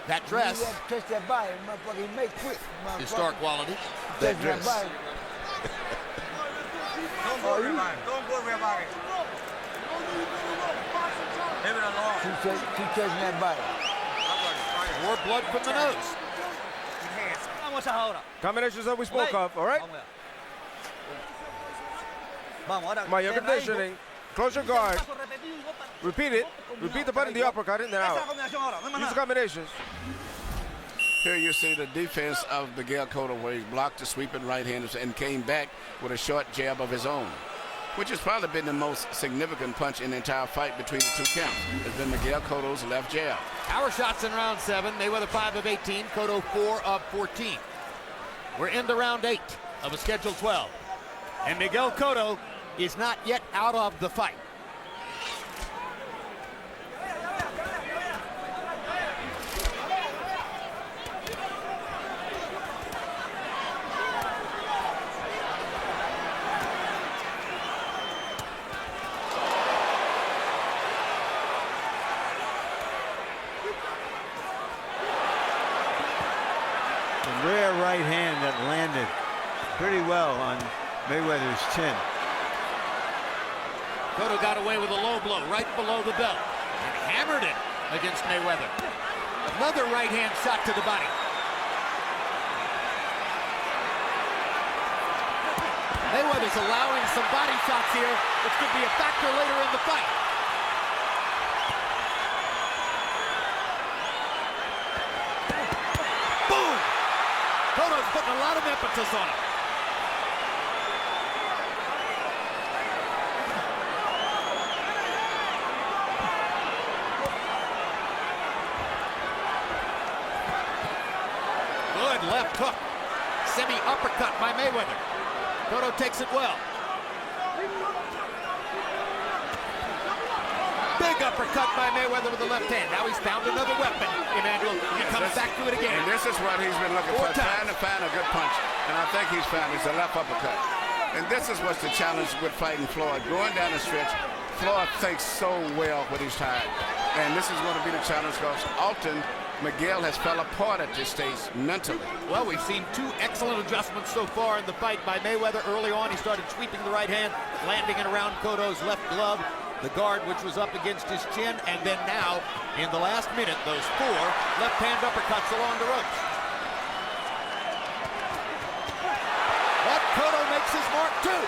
that dress Touch that body, motherfucker. He make quick, is star quality. That dress. Don't worry about it. Don't worry about it. Leave it alone. Keep touching that body. More blood from the nose. Vamos ahora. Combinations that we spoke of, all right? Come on, you're conditioning. Close your guard. Repeat it. Repeat the button, the uppercut, and then out. Use the combinations. Here you see the defense of Miguel Cotto, where he blocked the sweeping right hand and came back with a short jab of his own, which has probably been the most significant punch in the entire fight between the two camps. It's been Miguel Cotto's left jab. Power shots in round 7. Mayweather 5 of 18. Cotto 4 of 14. We're into round 8 of a scheduled 12. And Miguel Cotto is not yet out of the fight. Rare right hand that landed pretty well on Mayweather's chin. Cotto got away with a low blow right below the belt and hammered it against Mayweather. Another right hand shot to the body. Mayweather's allowing some body shots here, which could be a factor later in the fight. Boom! Cotto's putting a lot of impetus on it. Good left hook. Semi-uppercut by Mayweather. Cotto takes it well. Big uppercut by Mayweather with the left hand. Now he's found another weapon, Emmanuel. He comes back to it again. And this is what he's been looking for, trying to find a good punch. And I think he's found it's a left uppercut. And this is what's the challenge with fighting Floyd. Going down the stretch, Floyd thinks so well what he's tired. And this is going to be the challenge because often Miguel has fell apart at this stage mentally. Well, we've seen 2 excellent adjustments so far in the fight by Mayweather. Early on, he started sweeping the right hand, landing it around Cotto's left glove, the guard which was up against his chin, and then now, in the last minute, those 4 left-hand uppercuts along the ropes. But Cotto makes his mark, too.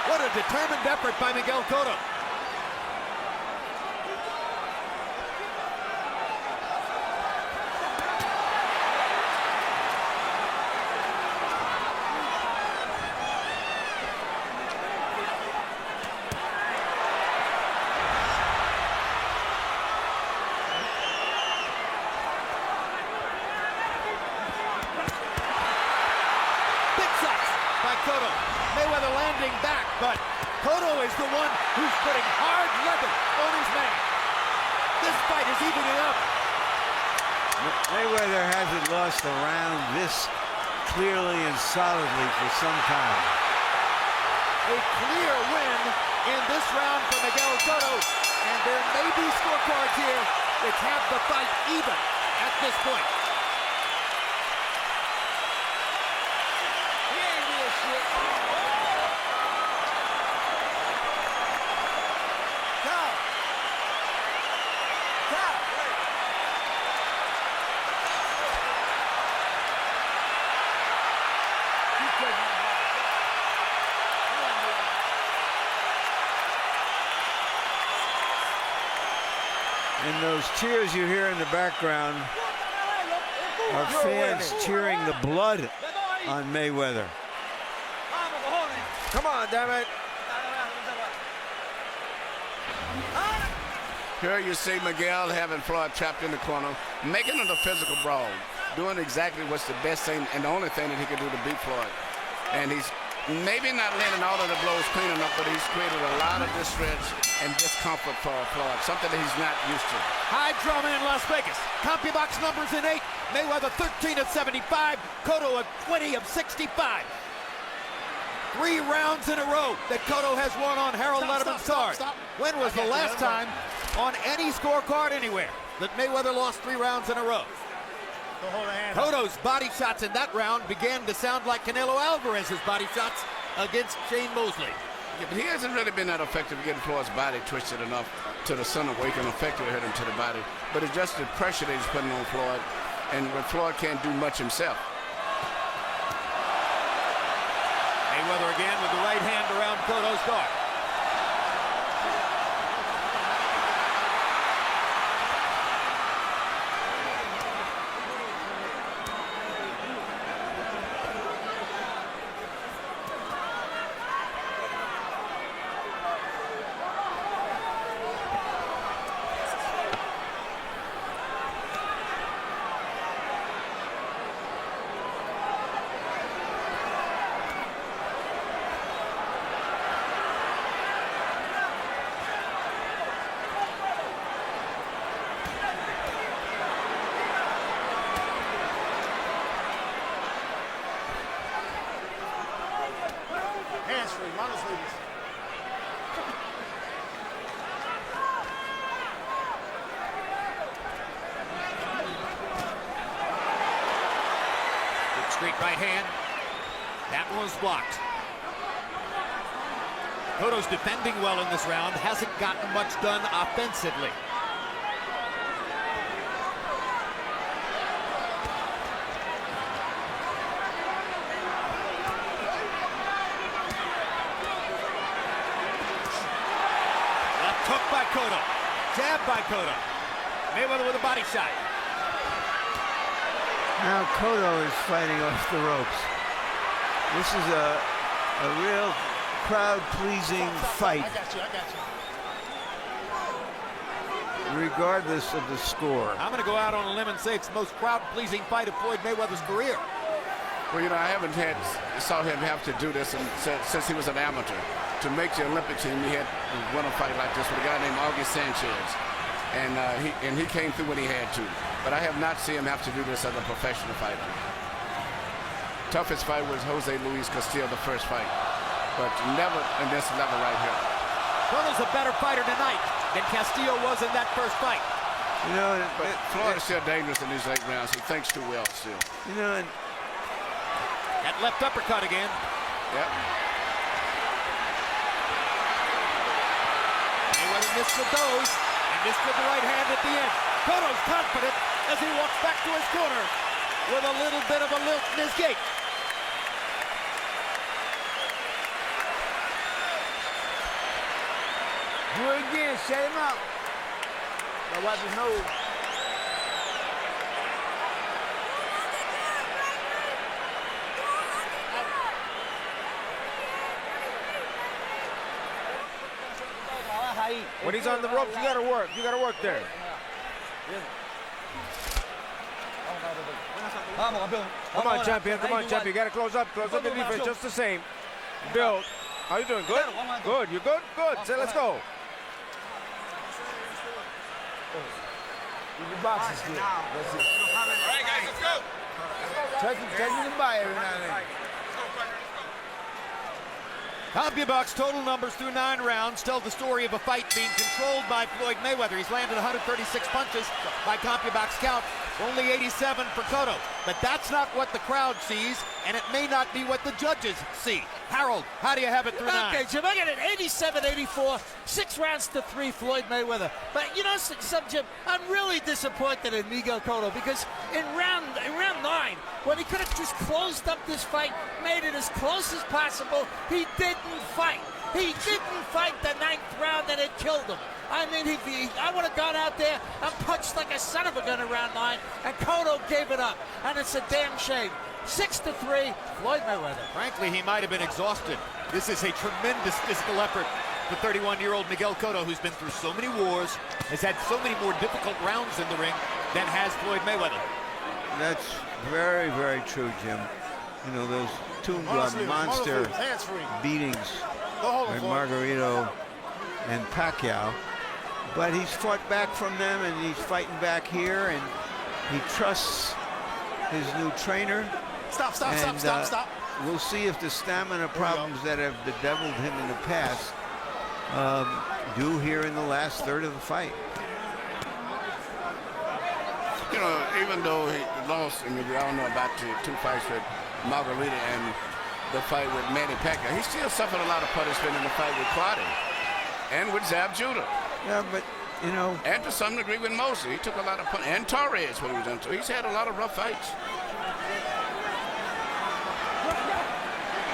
What a determined effort by Miguel Cotto. by Cotto. Mayweather landing back, but Cotto is the one who's putting hard leather on his man. This fight is evening up. Mayweather hasn't lost a round this clearly and solidly for some time. A clear win in this round for Miguel Cotto, and there may be scorecards here which have the fight even at this point. He ain't real shit. Top. Top. Keep taking that back. And those cheers you hear in the background are fans cheering the blood on Mayweather. Come on, damn it. Here you see Miguel having Floyd trapped in the corner, making it a physical brawl, doing exactly what's the best thing and the only thing that he can do to beat Floyd. And he's maybe not landing all of the blows clean enough, but he's created a lot of distress and discomfort for Floyd, something that he's not used to. High drama in Las Vegas. CompuBox numbers in 8. Mayweather 13 of 75. Cotto at 20 of 65. 3 rounds in a row that Cotto has won on Harold Letterman's card. When was the last time on any scorecard anywhere that Mayweather lost 3 rounds in a row? Cotto's body shots in that round began to sound like Canelo Alvarez's body shots against Shane Mosley. Yeah, but he hasn't really been that effective getting Floyd's body twisted enough to the center where he can effectively hit him to the body. But it's just the pressure that he's putting on Floyd, and when Floyd can't do much himself. Mayweather again with the right hand around Cotto's guard. Straight right hand. That was blocked. Cotto's defending well in this round. Hasn't gotten much done offensively. Left hook by Cotto. Jab by Cotto. Mayweather with a body shot. Now Cotto is fighting off the ropes. This is a real crowd-pleasing fight. I got you. Regardless of the score. I'm going to go out on a limb and say it's the most crowd-pleasing fight of Floyd Mayweather's career. Well, you know, I haven't saw him have to do this since he was an amateur. To make the Olympic team, he had to win a fight like this with a guy named August Sanchez. And he came through when he had to. But I have not seen him have to do this as a professional fighter. Toughest fight was Jose Luis Castillo, the first fight. But never in this level right here. Cotto's a better fighter tonight than Castillo was in that first fight. You know, but Floyd is still dangerous in these 8 rounds. He thinks too well still. You know, that left uppercut again. Yep. Mayweather missed with those and missed with the right hand at the end. Cotto's confident as he walks back to his corner with a little bit of a lilt in his gait. Do it again, shut him out. Now wipe his nose. When he's on the ropes, you gotta work there. Come on, champion. Come on, champion. You got to close up. Close up the defense just the same. Build. How you doing? Good? Good. You good? Good. Say, let's go. The boxing still. That's it. All right, guys, let's go. Touch the buy every now and then. CompuBox total numbers through 9 rounds tell the story of a fight being controlled by Floyd Mayweather. He's landed 136 punches by CompuBox count, only 87 for Cotto. But that's not what the crowd sees, and it may not be what the judges see. Harold, how do you have it through 9? Okay, Jim, I got it 87-84, 6 rounds to 3, Floyd Mayweather. But you know, Jim, I'm really disappointed in Miguel Cotto because in round 9, when he could have just closed up this fight, made it as close as possible, he didn't fight. He didn't fight the 9th round, and it killed him. I mean, I would have gone out there and punched like a son of a gun in round 9, and Cotto gave it up, and it's a damn shame. 6-3, Floyd Mayweather. Frankly, he might have been exhausted. This is a tremendous physical effort for 31-year-old Miguel Cotto, who's been through so many wars, has had so many more difficult rounds in the ring than has Floyd Mayweather. That's very, very true, Jim. You know, those two monster beatings by Margarito and Pacquiao. But he's fought back from them, and he's fighting back here, and he trusts his new trainer. Stop. We'll see if the stamina problems that have bedeviled him in the past do here in the last third of the fight. You know, even though he lost, and we all know about the 2 fights with Margarita and the fight with Manny Pacquiao, he still suffered a lot of punishment in the fight with Crotty and with Zab Judah. Yeah, but, you know... And to some degree with Mosley. He took a lot of punishment. And Torres, when he was into. He's had a lot of rough fights.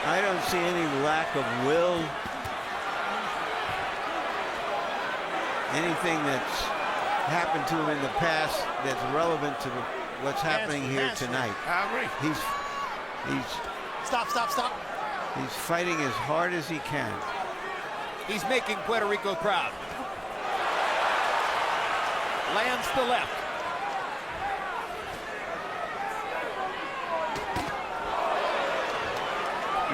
I don't see any lack of will. Anything that's happened to him in the past that's relevant to what's happening here tonight. I agree. He's Stop. He's fighting as hard as he can. He's making Puerto Rico proud. Lands the left.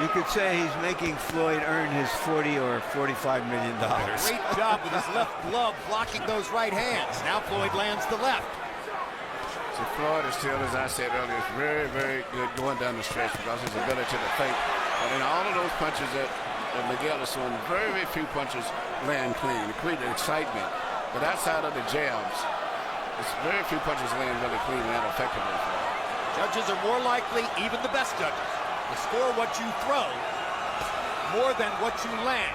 You could say he's making Floyd earn his $40 or $45 million. Great job with his left glove blocking those right hands. Now Floyd lands the left. So Floyd is still, as I said earlier, is very, very good going down the stretch because his ability to think. But in all of those punches that Miguel is throwing, very, very few punches land clean. It created excitement. But outside of the jabs, it's very few punches land really clean and that effectively. Judges are more likely, even the best judges, to score what you throw more than what you land.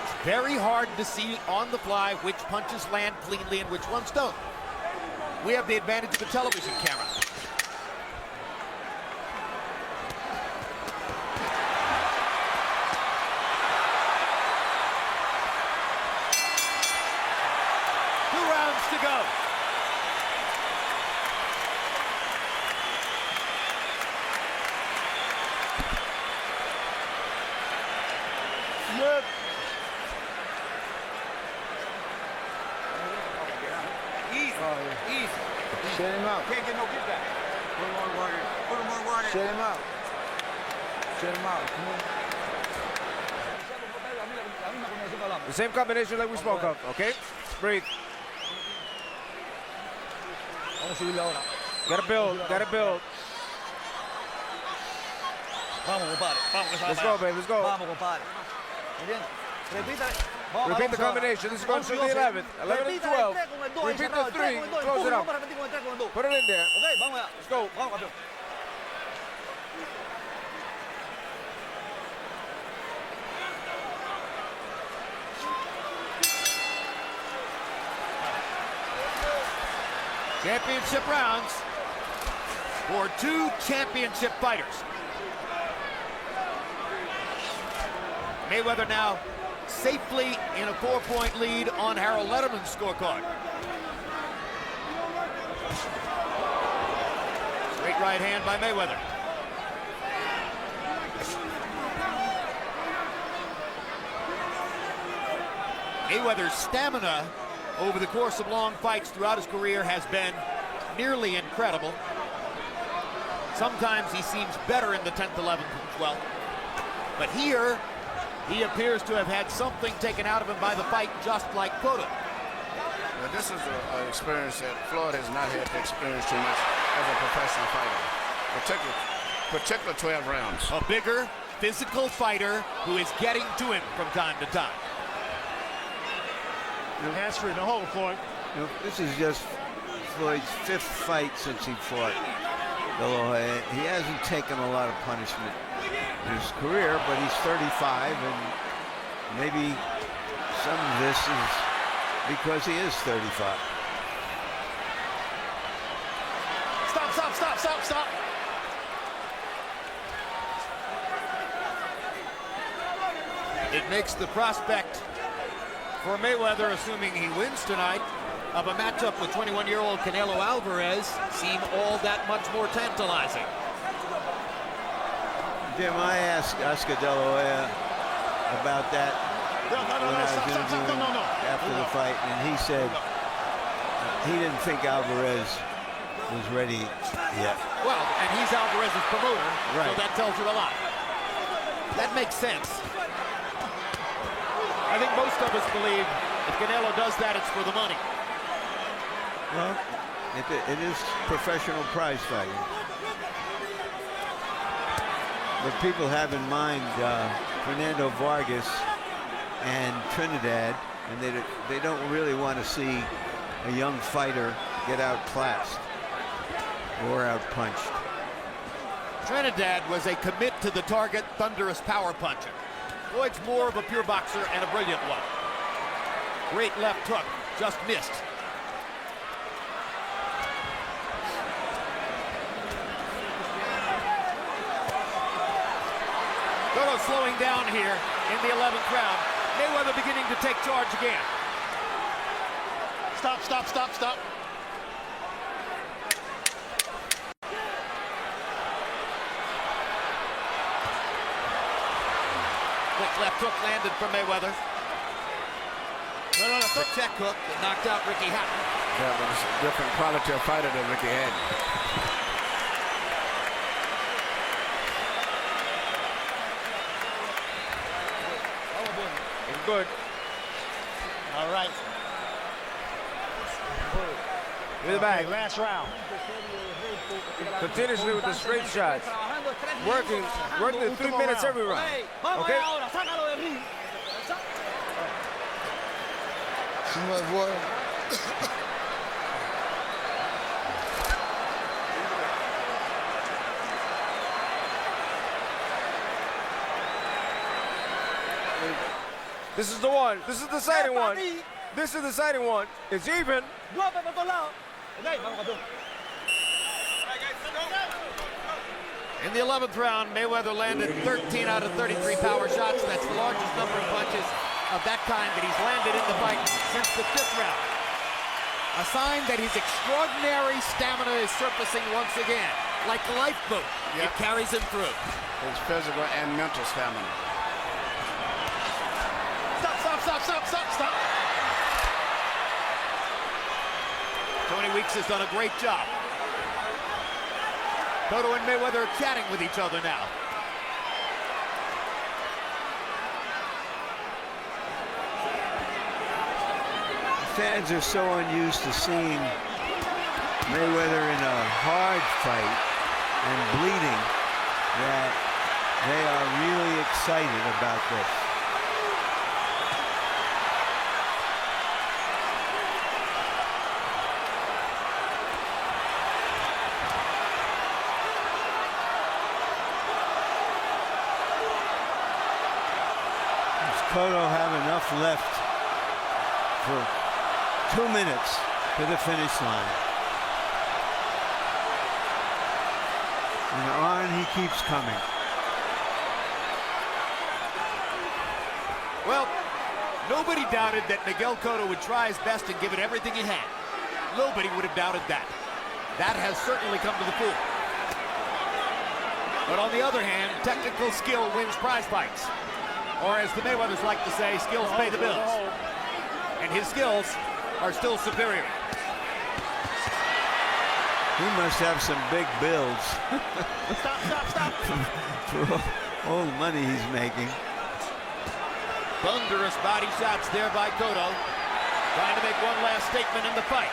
It's very hard to see on the fly which punches land cleanly and which ones don't. We have the advantage of the television camera. Two rounds to go. Look. Easy. Shut him out. Can't get no kickback. Put him on water. Put him on water. Shut him out. Shut him out. Come on. The same combination like we spoke of, okay? Breathe. Gotta build. Let's go, baby, let's go. Repeat the combination. This is going through the 11th. 11 and 12. Repeat the 3. Close it up. Put it in there. Let's go. Championship rounds for 2 championship fighters. Mayweather now safely in a 4-point lead on Harold Letterman's scorecard. Straight right hand by Mayweather. Mayweather's stamina over the course of long fights throughout his career has been nearly incredible. Sometimes he seems better in the 10th, 11th, and 12th. But here, he appears to have had something taken out of him by the fight, just like Cotto. Now, this is an experience that Floyd has not had to experience too much as a professional fighter, particularly 12 rounds. A bigger, physical fighter who is getting to him from time to time. Hands free, no hold, Floyd. This is just Floyd's 5th fight since he fought De La Hoya. He hasn't taken a lot of punishment in his career, but he's 35, and maybe some of this is because he is 35. Stop, stop, stop, stop, stop. It makes the prospect for Mayweather, assuming he wins tonight, of a matchup with 21-year-old Canelo Alvarez seem all that much more tantalizing. Jim, I asked Oscar De La Hoya about that when I was interviewing him after the fight, and he said he didn't think Alvarez was ready yet. Well, and he's Alvarez's promoter, right. So that tells you a lot. That makes sense. I think most of us believe if Canelo does that, it's for the money. Well, it is professional prize fighting. But people have in mind Fernando Vargas and Trinidad, and they don't really want to see a young fighter get outclassed or outpunched. Trinidad was a commit to the target, thunderous power puncher. Floyd's more of a pure boxer and a brilliant one. Great left hook, just missed. Cotto slowing down here in the 11th round. Mayweather beginning to take charge again. Stop, stop, stop, stop. Quick left hook landed for Mayweather. No, The check hook that knocked out Ricky Hatton. That was a different quality of fighter than Ricky Hatton. It's good. All right. Give the bag. Last round. Continuously with the straight shots. Working the 3 minutes every round. Okay? Too much water. This is the one. This is the deciding one. This is the deciding one. It's even. In the 11th round, Mayweather landed 13 out of 33 power shots. That's the largest number of punches of that kind that he's landed in the fight since the 5th round. A sign that his extraordinary stamina is surfacing once again. Like the lifeboat, It carries him through. His physical and mental stamina. Stop, stop, stop, stop, stop, stop. Tony Weeks has done a great job. Cotto and Mayweather are chatting with each other now. Fans are so unused to seeing Mayweather in a hard fight and bleeding that they are really excited about this. Does Cotto have enough left for 2 minutes to the finish line? And on he keeps coming. Well, nobody doubted that Miguel Cotto would try his best and give it everything he had. Nobody would have doubted that. That has certainly come to the fore. But on the other hand, technical skill wins prize fights. Or as the Mayweathers like to say, skills pay the bills. And his skills are still superior. He must have some big bills. Stop. For all the money he's making. Thunderous body shots there by Cotto. Trying to make one last statement in the fight.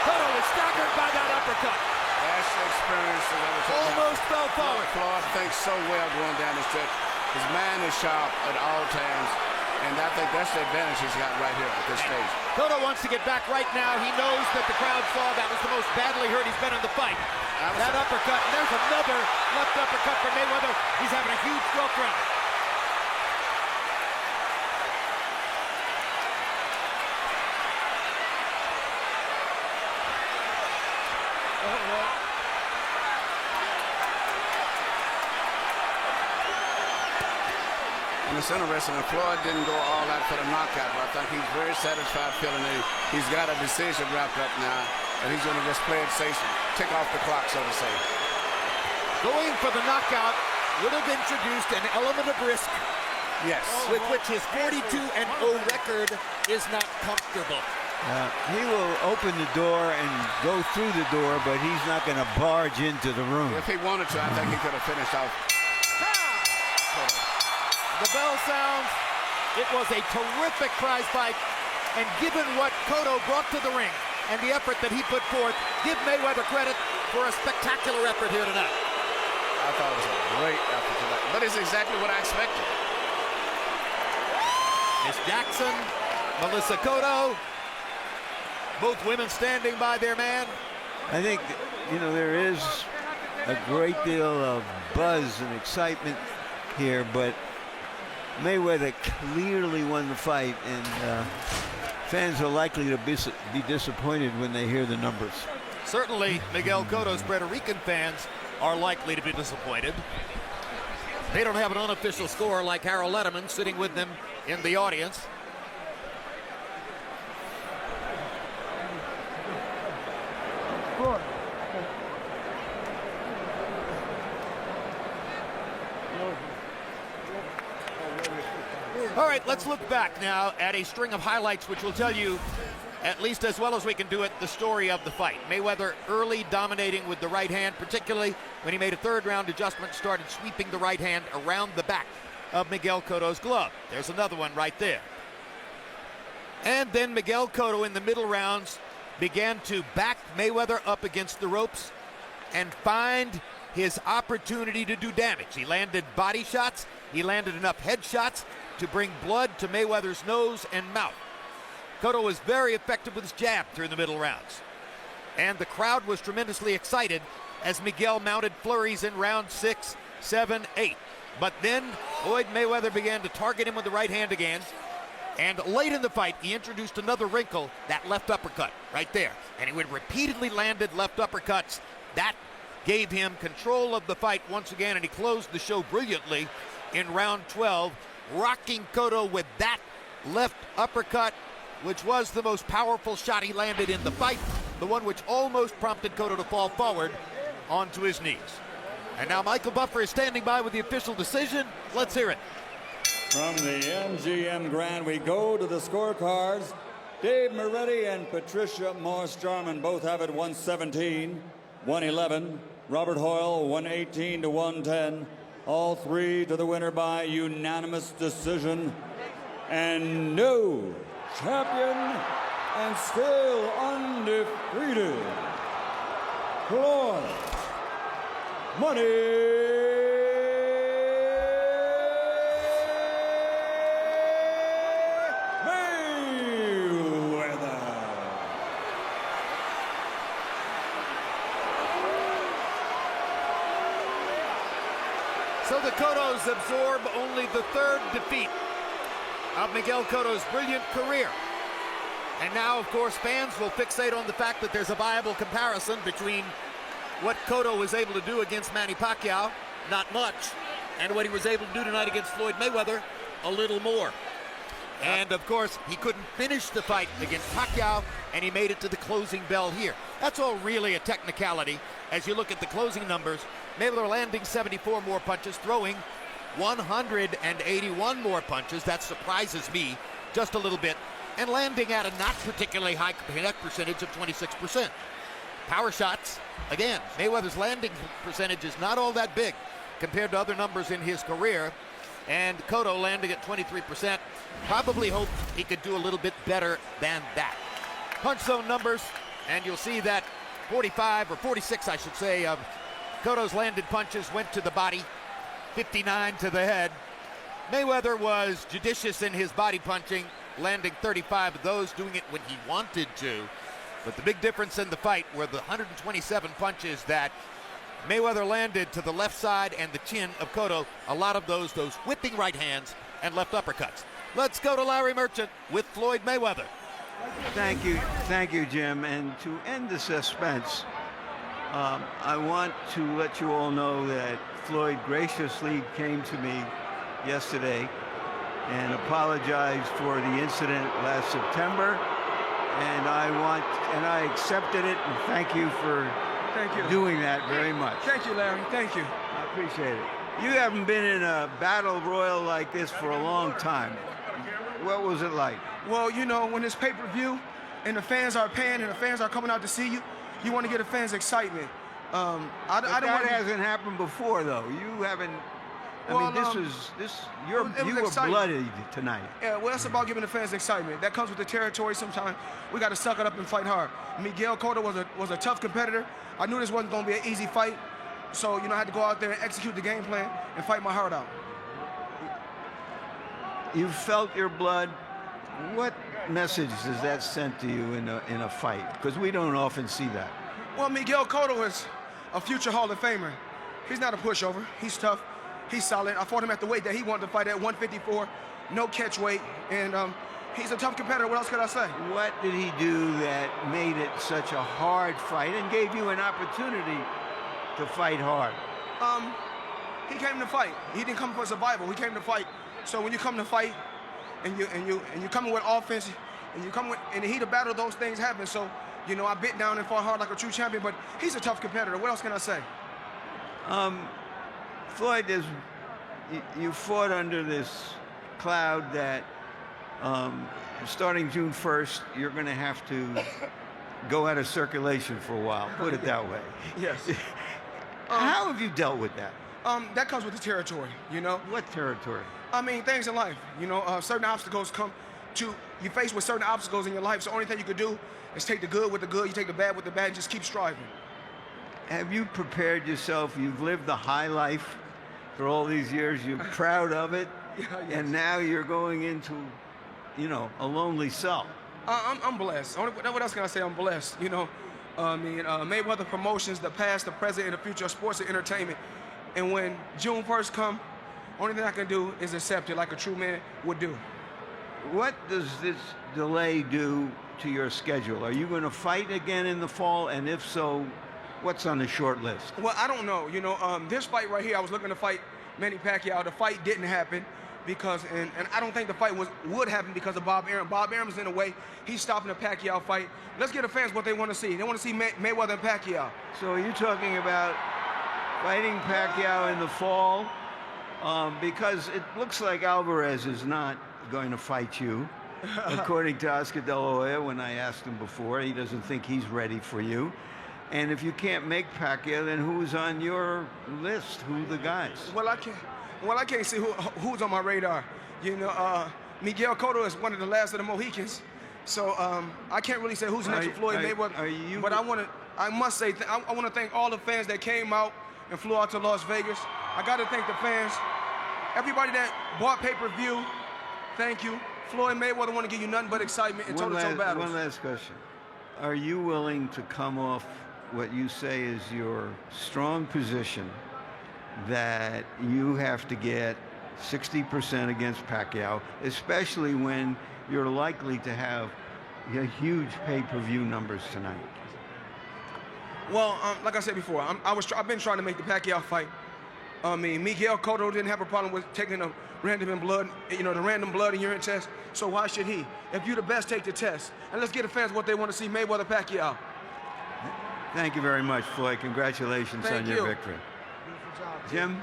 Cotto is staggered by that uppercut. That's the experience that I was talking about. Almost fell forward. Floyd thinks so well going down the stretch. His mind is sharp at all times, and I think that's the advantage he's got right here at this stage. Cotto wants to get back right now. He knows that the crowd saw that was the most badly hurt he's been in the fight. That uppercut, and there's another left uppercut for Mayweather. He's having a huge stroke round. And it's interesting that Floyd didn't go all out for the knockout, but I think he's very satisfied feeling he's got a decision wrapped up now, and he's going to just play it safe, tick off the clock, so to say. Going for the knockout would have introduced an element of risk. Yes. With which his 42-0 record is not comfortable. He will open the door and go through the door, but he's not going to barge into the room. If he wanted to, I think he could have finished off. The bell sounds. It was a terrific prize fight, and given what Cotto brought to the ring and the effort that he put forth, give Mayweather credit for a spectacular effort here tonight. I thought it was a great effort tonight, but it's exactly what I expected. Miss Jackson, Melissa Cotto, both women standing by their man. I think, there is a great deal of buzz and excitement here, but Mayweather clearly won the fight, and fans are likely to be disappointed when they hear the numbers. Certainly, Miguel Cotto's Puerto Rican fans are likely to be disappointed. They don't have an unofficial score like Harold Letterman sitting with them in the audience. All right, let's look back now at a string of highlights which will tell you, at least as well as we can do it, the story of the fight. Mayweather early dominating with the right hand, particularly when he made a third round adjustment, started sweeping the right hand around the back of Miguel Cotto's glove. There's another one right there. And then Miguel Cotto in the middle rounds began to back Mayweather up against the ropes and find his opportunity to do damage. He landed body shots. He landed enough head shots to bring blood to Mayweather's nose and mouth. Cotto was very effective with his jab through the middle rounds. And the crowd was tremendously excited as Miguel mounted flurries in round 6, 7, 8. But then Floyd Mayweather began to target him with the right hand again. And late in the fight, he introduced another wrinkle, that left uppercut right there. And he would repeatedly landed left uppercuts. That gave him control of the fight once again, and he closed the show brilliantly in round 12, rocking Cotto with that left uppercut, which was the most powerful shot he landed in the fight, the one which almost prompted Cotto to fall forward onto his knees. And now Michael Buffer is standing by with the official decision. Let's hear it. From the MGM Grand, we go to the scorecards. Dave Moretti and Patricia Morse-Jarman both have it 117, 111. Robert Hoyle 118 to 110. All three to the winner by unanimous decision. And no champion and still undefeated, Floyd Money Mayweather. So the Cottos absorb only the third defeat of Miguel Cotto's brilliant career. And now, of course, fans will fixate on the fact that there's a viable comparison between what Cotto was able to do against Manny Pacquiao, not much, and what he was able to do tonight against Floyd Mayweather, a little more. And, of course, he couldn't finish the fight against Pacquiao, and he made it to the closing bell here. That's all really a technicality. As you look at the closing numbers, Mayweather landing 74 more punches, throwing 181 more punches. That surprises me, just a little bit and landing at a not particularly high connect percentage of 26%. Power shots, again, Mayweather's landing percentage is not all that big compared to other numbers in his career. And Cotto landing at 23%. Probably hoped he could do a little bit better than that. Punch zone numbers, and you'll see that 45 or 46, I should say, of Cotto's landed punches went to the body, 59 to the head. Mayweather was judicious in his body punching, landing 35 of those, doing it when he wanted to. But the big difference in the fight were the 127 punches that Mayweather landed to the left side and the chin of Cotto. A lot of those whipping right hands and left uppercuts. Let's go to Larry Merchant with Floyd Mayweather. Thank you, Jim. And to end the suspense, I want to let you all know that Floyd graciously came to me yesterday and apologized for the incident last September. And I accepted it, and thank you for doing that very much. Thank you, Larry. Thank you. I appreciate it. You haven't been in a battle royal like this for a long time. What was it like? Well, you know, when it's pay-per-view and the fans are paying and the fans are coming out to see you, you want to get the fans excitement. That hasn't happened before, though. You haven't. I mean, you were bloodied tonight. Yeah, well, that's about giving the fans excitement. That comes with the territory sometimes. We got to suck it up and fight hard. Miguel Cotto was a tough competitor. I knew this wasn't going to be an easy fight. So, you know, I had to go out there and execute the game plan and fight my heart out. You felt your blood. What message does that send to you in a fight? Because we don't often see that. Well, Miguel Cotto is a future Hall of Famer. He's not a pushover. He's tough. He's solid. I fought him at the weight that he wanted to fight at, 154, no catch weight, and he's a tough competitor. What else could I say? What did he do that made it such a hard fight and gave you an opportunity to fight hard? He came to fight. He didn't come for survival. He came to fight. So when you come to fight, and you come in with offense, and you come in the heat of battle, those things happen. So, you know, I bit down and fought hard like a true champion. But he's a tough competitor. What else can I say? Floyd, you fought under this cloud that starting June 1st, you're going to have to go out of circulation for a while, put it that way. Yes. How have you dealt with that? That comes with the territory, you know. What territory? I mean, things in life, you know, certain obstacles come to, you face with certain obstacles in your life, so the only thing you can do is take the good with the good, you take the bad with the bad, and just keep striving. Have you prepared yourself? You've lived the high life for all these years. You're proud of it. Yes. And now you're going into, you know, a lonely cell. I'm blessed. What else can I say? I'm blessed. You know, Mayweather Promotions, the past, the present, and the future of sports and entertainment. And when June 1st comes, only thing I can do is accept it like a true man would do. What does this delay do to your schedule? Are you going to fight again in the fall? And if so, what's on the short list? Well, I don't know. You know, this fight right here, I was looking to fight Manny Pacquiao. The fight didn't happen because, and I don't think the fight would happen because of Bob Arum. Bob Arum's in the way. He's stopping the Pacquiao fight. Let's get the fans what they want to see. They want to see Mayweather and Pacquiao. So are you talking about fighting Pacquiao in the fall? Because it looks like Alvarez is not going to fight you. According to Oscar De La Hoya, when I asked him before, he doesn't think he's ready for you. And if you can't make Pacquiao, then who's on your list? Who are the guys? Well, I can't see who's on my radar. You know, Miguel Cotto is one of the last of the Mohicans, so I can't really say who's next to Floyd Mayweather. But I must say, I want to thank all the fans that came out and flew out to Las Vegas. I got to thank the fans, everybody that bought pay-per-view. Thank you. Floyd Mayweather want to give you nothing but excitement and toe-to-toe battles. One last question: are you willing to come off what you say is your strong position, that you have to get 60% against Pacquiao, especially when you're likely to have huge pay-per-view numbers tonight? Well, like I said before, I've been trying to make the Pacquiao fight. I mean, Miguel Cotto didn't have a problem with taking the random blood and urine test, so why should he? If you're the best, take the test. And let's get the fans what they want to see, Mayweather Pacquiao. Thank you very much, Floyd. Congratulations on your victory. Jim?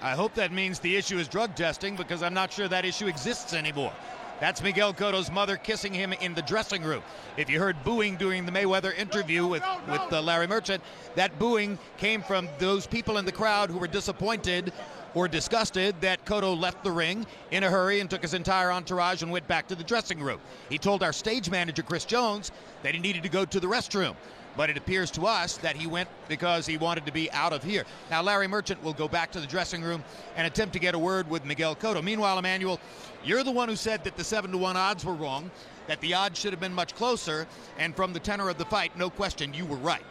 I hope that means the issue is drug testing, because I'm not sure that issue exists anymore. That's Miguel Cotto's mother kissing him in the dressing room. If you heard booing during the Mayweather interview with Larry Merchant, that booing came from those people in the crowd who were disappointed or disgusted that Cotto left the ring in a hurry and took his entire entourage and went back to the dressing room. He told our stage manager, Chris Jones, that he needed to go to the restroom. But it appears to us that he went because he wanted to be out of here. Now, Larry Merchant will go back to the dressing room and attempt to get a word with Miguel Cotto. Meanwhile, Emmanuel, you're the one who said that the 7-to-1 odds were wrong, that the odds should have been much closer, and from the tenor of the fight, no question, you were right.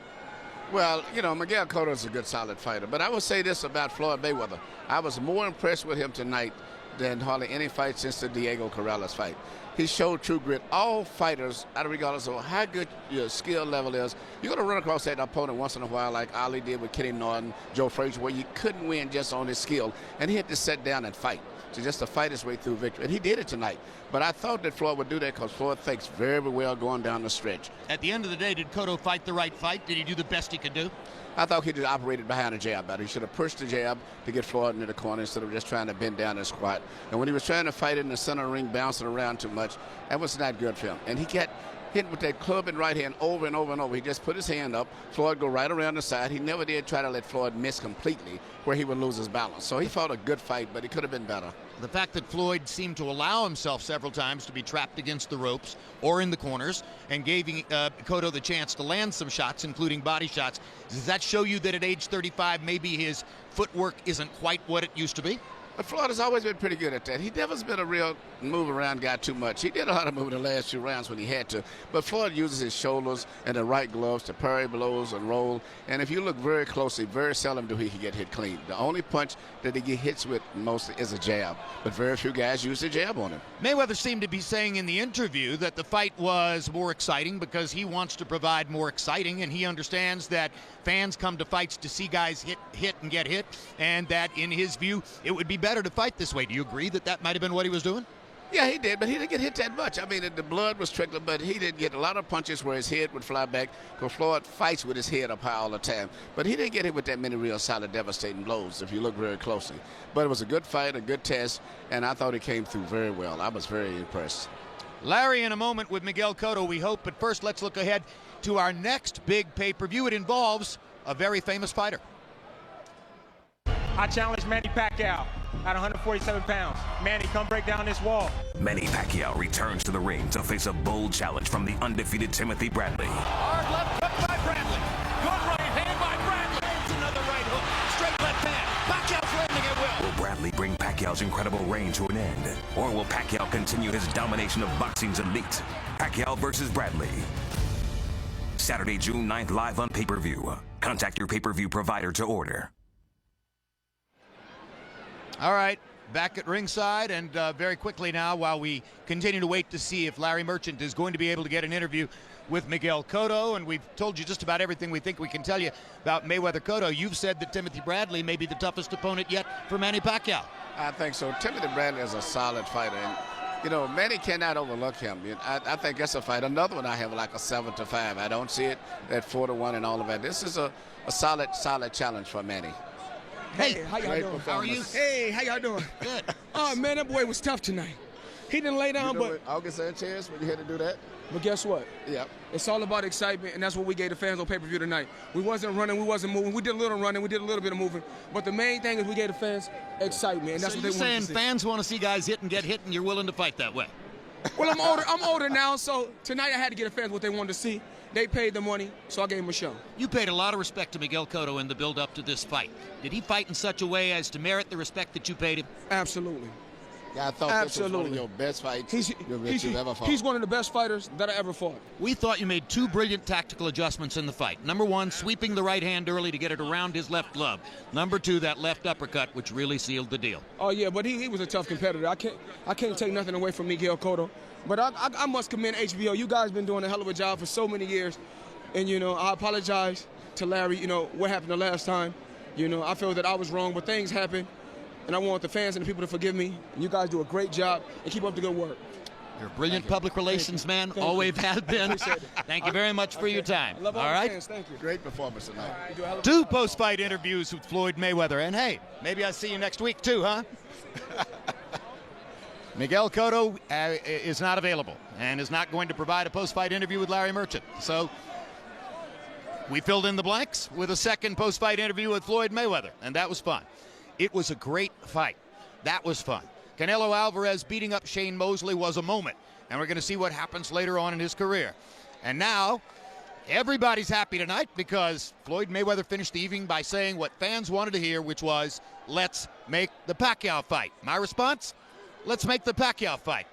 Well, you know, Miguel Cotto is a good, solid fighter. But I will say this about Floyd Mayweather. I was more impressed with him tonight than hardly any fight since the Diego Corrales fight. He showed true grit. All fighters, regardless of how good your skill level is, you're going to run across that opponent once in a while like Ali did with Kenny Norton, Joe Frazier, where you couldn't win just on his skill. And he had to sit down and fight. So just to fight his way through victory. And he did it tonight. But I thought that Floyd would do that because Floyd thinks very well going down the stretch. At the end of the day, did Cotto fight the right fight? Did he do the best he could do? I thought he just operated behind the jab better. He should have pushed the jab to get Floyd into the corner instead of just trying to bend down and squat. And when he was trying to fight in the center of the ring, bouncing around too much, that was not good for him. And he got hit with that club and right hand over and over and over. He just put his hand up. Floyd go right around the side. He never did try to let Floyd miss completely where he would lose his balance. So he fought a good fight, but he could have been better. The fact that Floyd seemed to allow himself several times to be trapped against the ropes or in the corners and gave Cotto the chance to land some shots, including body shots, does that show you that at age 35 maybe his footwork isn't quite what it used to be? But Floyd has always been pretty good at that. He never's been a real move-around guy too much. He did a lot of moving the last few rounds when he had to. But Floyd uses his shoulders and the right gloves to parry blows and roll. And if you look very closely, very seldom do he get hit clean. The only punch that he gets hits with mostly is a jab. But very few guys use the jab on him. Mayweather seemed to be saying in the interview that the fight was more exciting because he wants to provide more exciting, and he understands that fans come to fights to see guys hit and get hit, and that in his view it would be better to fight this way. Do you agree that that might have been what he was doing? Yeah, he did, but he didn't get hit that much. I mean, the blood was trickling, but he didn't get a lot of punches where his head would fly back, because Floyd fights with his head up high all the time. But he didn't get hit with that many real solid, devastating blows, if you look very closely. But it was a good fight, a good test, and I thought he came through very well. I was very impressed. Larry in a moment with Miguel Cotto, we hope. But first, let's look ahead to our next big pay-per-view. It involves a very famous fighter. I challenge Manny Pacquiao at 147 pounds. Manny, come break down this wall. Manny Pacquiao returns to the ring to face a bold challenge from the undefeated Timothy Bradley. Hard left hook by Bradley. Good right hand by Bradley. There's another right hook. Straight left hand. Pacquiao's landing it well. Will Bradley bring Pacquiao's incredible reign to an end? Or will Pacquiao continue his domination of boxing's elite? Pacquiao versus Bradley. Saturday, June 9th, live on pay-per-view. Contact your pay-per-view provider to order. All right, back at ringside, and very quickly now, while we continue to wait to see if Larry Merchant is going to be able to get an interview with Miguel Cotto, and we've told you just about everything we think we can tell you about Mayweather Cotto. You've said that Timothy Bradley may be the toughest opponent yet for Manny Pacquiao. I think so. Timothy Bradley is a solid fighter, and you know, Manny cannot overlook him. I think that's a fight. Another one I have like a 7-5. I don't see it at 4-1 and all of that. This is a solid challenge for Manny. Hey, how y'all doing? How are you? Hey, how y'all doing? Good. Oh, man, that boy was tough tonight. He didn't lay down, but August Sanchez, when you had to do that. But guess what? Yeah. It's all about excitement, and that's what we gave the fans on pay-per-view tonight. We wasn't running, we wasn't moving. We did a little running, we did a little bit of moving. But the main thing is we gave the fans excitement, and that's what they wanted to see. You're saying fans want to see guys hit and get hit, and you're willing to fight that way? Well, I'm older now, so tonight I had to give the fans what they wanted to see. They paid the money, so I gave them a show. You paid a lot of respect to Miguel Cotto in the build-up to this fight. Did he fight in such a way as to merit the respect that you paid him? Absolutely. Yeah, I thought this was one of your best fights you've ever fought. He's one of the best fighters that I ever fought. We thought you made two brilliant tactical adjustments in the fight. Number one, sweeping the right hand early to get it around his left glove. Number two, that left uppercut, which really sealed the deal. Oh, yeah, but he was a tough competitor. I can't take nothing away from Miguel Cotto. But I must commend HBO. You guys been doing a hell of a job for so many years. And, you know, I apologize to Larry, you know, what happened the last time. You know, I feel that I was wrong, but things happen. And I want the fans and the people to forgive me. And you guys do a great job, and keep up the good work. You're a brilliant public relations man, always have been. Thank you very much for your time. I love all right? Fans. Thank you. Great performance tonight. Two post-fight interviews with Floyd Mayweather. And, hey, maybe I'll see you next week, too, huh? Miguel Cotto is not available and is not going to provide a post-fight interview with Larry Merchant. So we filled in the blanks with a second post-fight interview with Floyd Mayweather, and that was fun. It was a great fight. That was fun. Canelo Alvarez beating up Shane Mosley was a moment, and we're going to see what happens later on in his career. And now everybody's happy tonight because Floyd Mayweather finished the evening by saying what fans wanted to hear, which was, let's make the Pacquiao fight. My response? Let's make the Pacquiao fight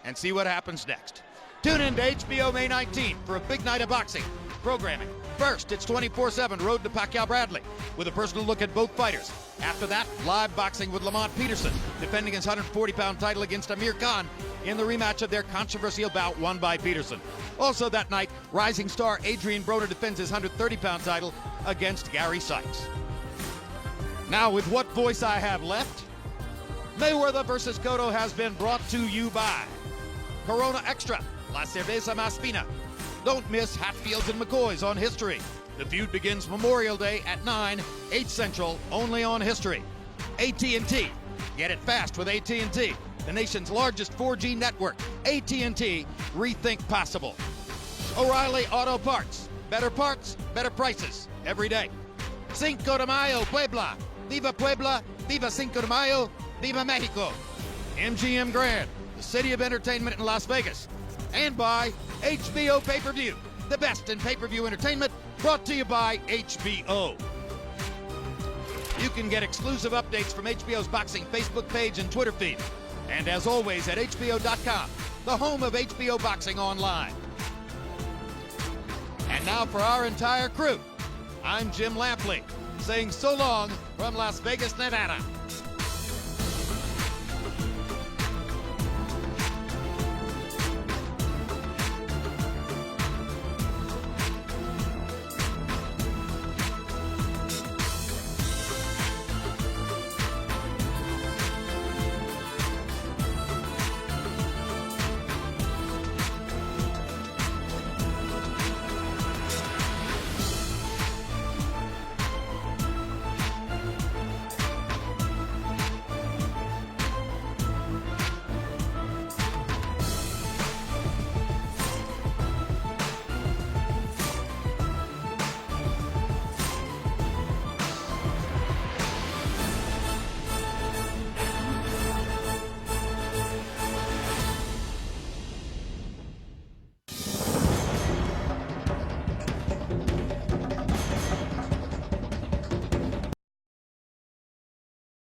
and see what happens next. Tune in to HBO May 19th for a big night of boxing programming. First, it's 24/7 Road to Pacquiao Bradley with a personal look at both fighters. After that, live boxing with Lamont Peterson defending his 140-pound title against Amir Khan in the rematch of their controversial bout won by Peterson. Also that night, rising star Adrian Broner defends his 130-pound title against Gary Sykes. Now, with what voice I have left, Mayweather versus Cotto has been brought to you by Corona Extra, La Cerveza Más Fina. Don't miss Hatfields and McCoys on History. The feud begins Memorial Day at 9, 8 Central, only on History. AT&T. Get it fast with AT&T, the nation's largest 4G network. AT&T, rethink possible. O'Reilly Auto Parts. Better parts, better prices, every day. Cinco de Mayo, Puebla. Viva Puebla, viva Cinco de Mayo, viva Mexico. MGM Grand, the city of entertainment in Las Vegas. And by HBO Pay-Per-View, the best in pay-per-view entertainment, brought to you by HBO. You can get exclusive updates from HBO's boxing Facebook page and Twitter feed. And as always, at HBO.com, the home of HBO Boxing Online. And now for our entire crew, I'm Jim Lampley, saying so long from Las Vegas, Nevada.